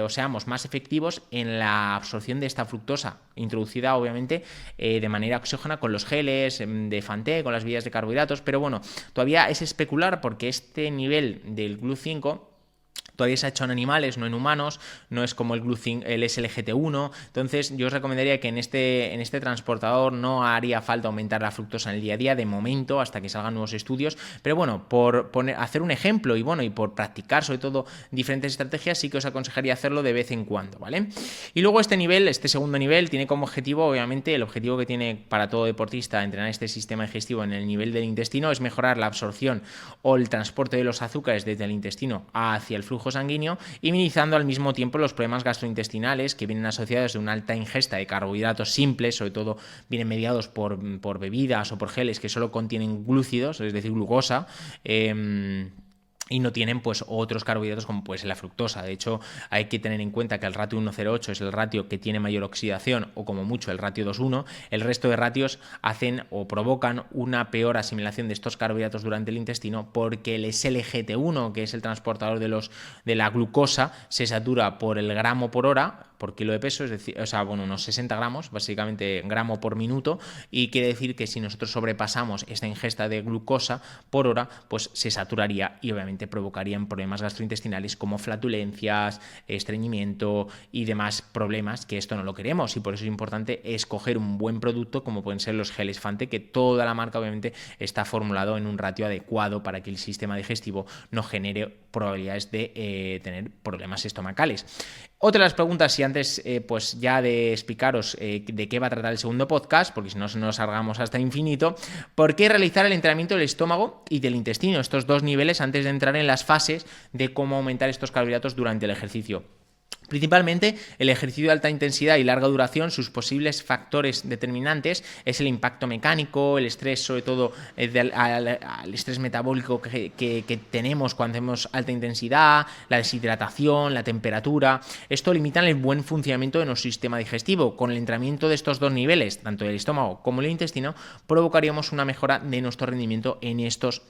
A: seamos más efectivos en la absorción de esta fructosa, introducida obviamente de manera exógena con los geles de Fanté, con las bebidas de carbohidratos, pero bueno, todavía es especular porque este nivel del GLUT5 todavía se ha hecho en animales, no en humanos, no es como el SLGT1. Entonces yo os recomendaría que en este transportador no haría falta aumentar la fructosa en el día a día de momento hasta que salgan nuevos estudios, pero bueno, por hacer un ejemplo y por practicar sobre todo diferentes estrategias, sí que os aconsejaría hacerlo de vez en cuando, ¿vale? Y luego este segundo nivel tiene como objetivo, obviamente, el objetivo que tiene para todo deportista entrenar este sistema digestivo en el nivel del intestino es mejorar la absorción o el transporte de los azúcares desde el intestino hacia el flujo sanguíneo y minimizando al mismo tiempo los problemas gastrointestinales que vienen asociados de una alta ingesta de carbohidratos simples, sobre todo vienen mediados por bebidas o por geles que solo contienen glúcidos, es decir, glucosa, y no tienen otros carbohidratos como la fructosa. De hecho, hay que tener en cuenta que el ratio 1,08 es el ratio que tiene mayor oxidación, o como mucho el ratio 2,1. El resto de ratios hacen o provocan una peor asimilación de estos carbohidratos durante el intestino, porque el SLGT1, que es el transportador de la glucosa, se satura por el gramo por hora por kilo de peso, es decir, unos 60 gramos, básicamente gramo por minuto, y quiere decir que si nosotros sobrepasamos esta ingesta de glucosa por hora, pues se saturaría y obviamente provocarían problemas gastrointestinales como flatulencias, estreñimiento y demás problemas, que esto no lo queremos, y por eso es importante escoger un buen producto como pueden ser los geles Fanté, que toda la marca obviamente está formulado en un ratio adecuado para que el sistema digestivo no genere probabilidades de tener problemas estomacales. Otra de las preguntas, si antes ya de explicaros de qué va a tratar el segundo podcast, porque si no nos alargamos hasta infinito, ¿por qué realizar el entrenamiento del estómago y del intestino? Estos dos niveles antes de entrar en las fases de cómo aumentar estos carbohidratos durante el ejercicio. Principalmente el ejercicio de alta intensidad y larga duración, sus posibles factores determinantes es el impacto mecánico, el estrés, sobre todo al estrés metabólico que tenemos cuando hacemos alta intensidad, la deshidratación, la temperatura. Esto limita el buen funcionamiento de nuestro sistema digestivo. Con el entrenamiento de estos dos niveles, tanto del estómago como el intestino, provocaríamos una mejora de nuestro rendimiento en estos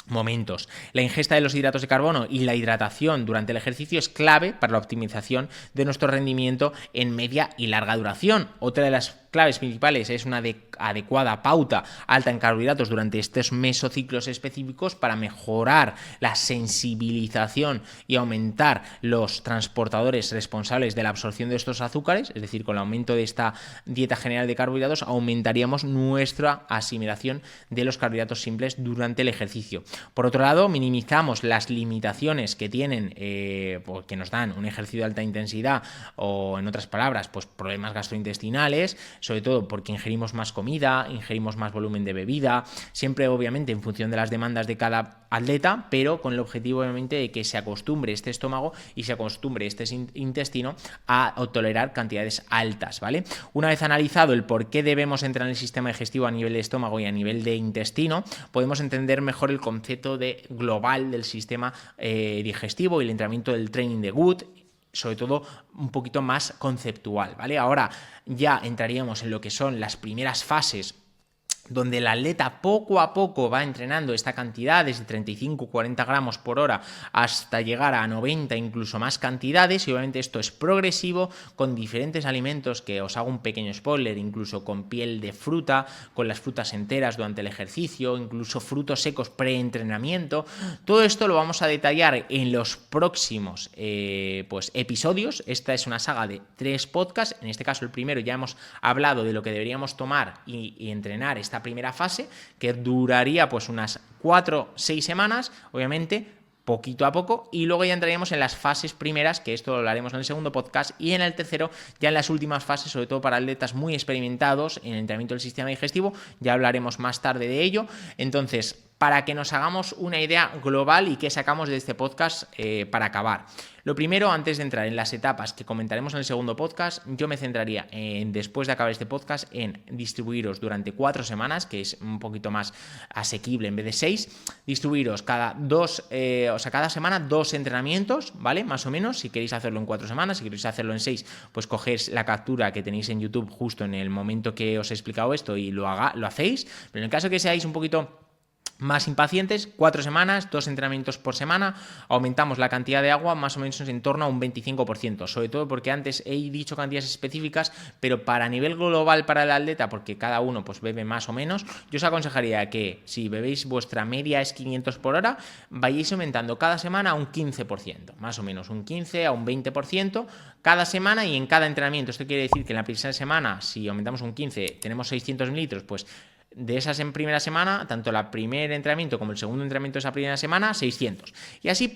A: momentos. La ingesta de los hidratos de carbono y la hidratación durante el ejercicio es clave para la optimización de nuestro rendimiento en media y larga duración. Otra de las claves principales es una adecuada pauta alta en carbohidratos durante estos mesociclos específicos para mejorar la sensibilización y aumentar los transportadores responsables de la absorción de estos azúcares, es decir, con el aumento de esta dieta general de carbohidratos aumentaríamos nuestra asimilación de los carbohidratos simples durante el ejercicio. Por otro lado, minimizamos las limitaciones que tienen, que nos dan un ejercicio de alta intensidad o, en otras palabras, pues problemas gastrointestinales, sobre todo porque ingerimos más comida, ingerimos más volumen de bebida, siempre obviamente en función de las demandas de cada atleta, pero con el objetivo obviamente de que se acostumbre este estómago y se acostumbre este intestino a tolerar cantidades altas, ¿vale? Una vez analizado el por qué debemos entrenar el sistema digestivo a nivel de estómago y a nivel de intestino, podemos entender mejor el concepto global del sistema digestivo y el entrenamiento del training de gut, sobre todo un poquito más conceptual, ¿vale? Ahora ya entraríamos en lo que son las primeras fases, donde el atleta poco a poco va entrenando esta cantidad desde 35-40 gramos por hora hasta llegar a 90, incluso más cantidades, y obviamente esto es progresivo con diferentes alimentos que os hago un pequeño spoiler, incluso con piel de fruta, con las frutas enteras durante el ejercicio, incluso frutos secos preentrenamiento. Todo esto lo vamos a detallar en los próximos episodios. Esta es una saga de 3 podcasts, en este caso el primero ya hemos hablado de lo que deberíamos tomar y entrenar esta primera fase, que duraría pues unas 4-6 semanas, obviamente poquito a poco, y luego ya entraríamos en las fases primeras, que esto lo haremos en el segundo podcast, y en el tercero ya en las últimas fases, sobre todo para atletas muy experimentados en el entrenamiento del sistema digestivo, ya hablaremos más tarde de ello. Entonces, para que nos hagamos una idea global y qué sacamos de este podcast para acabar. Lo primero, antes de entrar en las etapas que comentaremos en el segundo podcast, yo me centraría después de acabar este podcast en distribuiros durante 4 semanas, que es un poquito más asequible en vez de 6, distribuiros cada semana 2 entrenamientos, ¿vale? Más o menos, si queréis hacerlo en 4 semanas, si queréis hacerlo en 6, pues cogéis la captura que tenéis en YouTube justo en el momento que os he explicado esto y lo hacéis, pero en el caso que seáis un poquito más impacientes, 4 semanas, 2 entrenamientos por semana, aumentamos la cantidad de agua más o menos en torno a un 25%, sobre todo porque antes he dicho cantidades específicas, pero para nivel global para el atleta, porque cada uno pues bebe más o menos, yo os aconsejaría que si bebéis vuestra media es 500 por hora, vayáis aumentando cada semana a un 15%, más o menos un 15 a un 20% cada semana y en cada entrenamiento. Esto quiere decir que en la primera semana, si aumentamos un 15, tenemos 600 mililitros, pues de esas en primera semana, tanto el primer entrenamiento como el segundo entrenamiento de esa primera semana, 600. Y así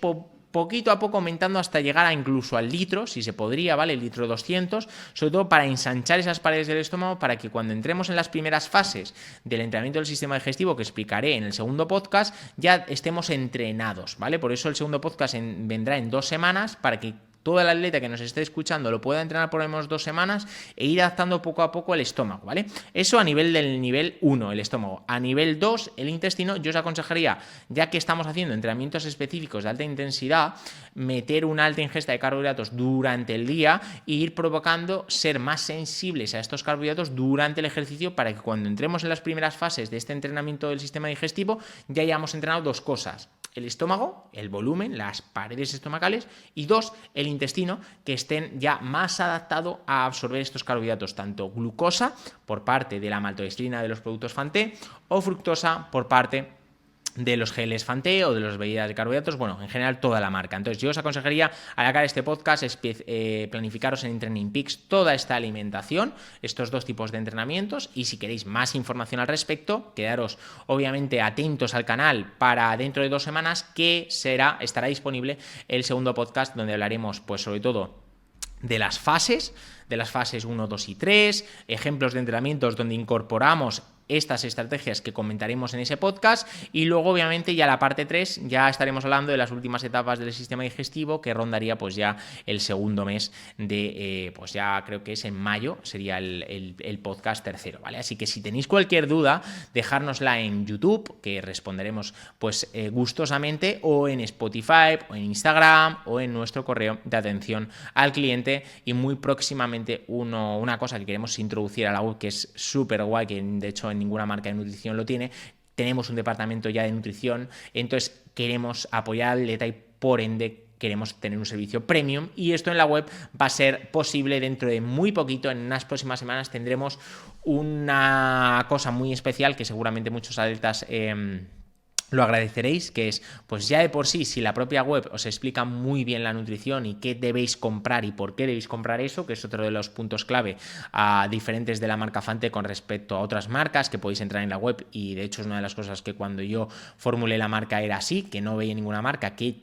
A: poquito a poco aumentando hasta llegar a incluso al litro, si se podría, ¿vale? El litro 200, sobre todo para ensanchar esas paredes del estómago, para que cuando entremos en las primeras fases del entrenamiento del sistema digestivo, que explicaré en el segundo podcast, ya estemos entrenados, ¿vale? Por eso el segundo podcast vendrá en 2 semanas, para que todo el atleta que nos esté escuchando lo pueda entrenar por lo menos 2 semanas e ir adaptando poco a poco el estómago, ¿vale? Eso a nivel del nivel 1, el estómago. A nivel 2, el intestino, yo os aconsejaría, ya que estamos haciendo entrenamientos específicos de alta intensidad, meter una alta ingesta de carbohidratos durante el día e ir provocando ser más sensibles a estos carbohidratos durante el ejercicio, para que cuando entremos en las primeras fases de este entrenamiento del sistema digestivo ya hayamos entrenado 2 cosas: el estómago, el volumen, las paredes estomacales, y 2, el intestino, que estén ya más adaptado a absorber estos carbohidratos, tanto glucosa por parte de la maltodextrina de los productos Fanté o fructosa por parte de los geles Fanté o de las bebidas de carbohidratos, bueno, en general toda la marca. Entonces yo os aconsejaría, al acabar este podcast, planificaros en Training Peaks toda esta alimentación, estos 2 tipos de entrenamientos, y si queréis más información al respecto, quedaros obviamente atentos al canal para dentro de 2 semanas, que estará disponible el segundo podcast, donde hablaremos pues sobre todo de las fases 1, 2 y 3, ejemplos de entrenamientos donde incorporamos estas estrategias que comentaremos en ese podcast, y luego obviamente ya la parte 3 ya estaremos hablando de las últimas etapas del sistema digestivo, que rondaría pues ya el segundo mes de, pues ya creo que es en mayo, sería el podcast tercero, ¿vale? Así que si tenéis cualquier duda, dejárnosla en YouTube, que responderemos pues gustosamente, o en Spotify, o en Instagram, o en nuestro correo de atención al cliente. Y muy próximamente una cosa que queremos introducir a la web, que es súper guay, que de hecho en ninguna marca de nutrición lo tiene. Tenemos un departamento ya de nutrición, entonces queremos apoyar al atleta y por ende queremos tener un servicio premium, y esto en la web va a ser posible dentro de muy poquito. En unas próximas semanas tendremos una cosa muy especial que seguramente muchos atletas lo agradeceréis, que es, pues ya de por sí, si la propia web os explica muy bien la nutrición y qué debéis comprar y por qué debéis comprar eso, que es otro de los puntos clave diferentes de la marca Fante con respecto a otras marcas, que podéis entrar en la web, y de hecho es una de las cosas que cuando yo formulé la marca era así, que no veía ninguna marca que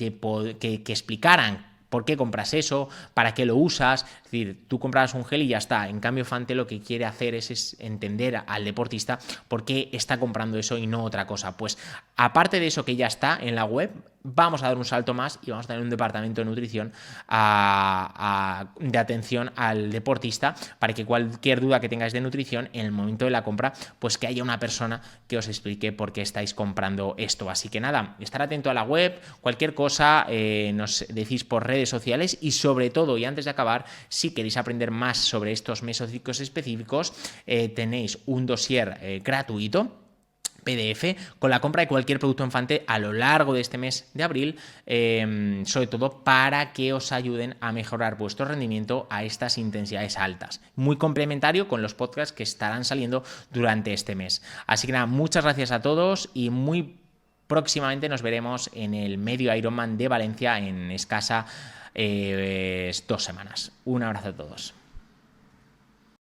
A: explicaran ¿por qué compras eso? ¿Para qué lo usas? Es decir, tú compras un gel y ya está. En cambio, Fante lo que quiere hacer es entender al deportista por qué está comprando eso y no otra cosa. Pues aparte de eso que ya está en la web, vamos a dar un salto más y vamos a tener un departamento de nutrición de atención al deportista, para que cualquier duda que tengáis de nutrición en el momento de la compra, pues que haya una persona que os explique por qué estáis comprando esto. Así que nada, estar atento a la web, cualquier cosa nos decís por redes sociales, y sobre todo, y antes de acabar, si queréis aprender más sobre estos mesociclos específicos, tenéis un dossier gratuito PDF con la compra de cualquier producto en Fante a lo largo de este mes de abril, sobre todo para que os ayuden a mejorar vuestro rendimiento a estas intensidades altas. Muy complementario con los podcasts que estarán saliendo durante este mes. Así que nada, muchas gracias a todos y muy próximamente nos veremos en el medio Ironman de Valencia en escasa 2 semanas. Un abrazo a todos.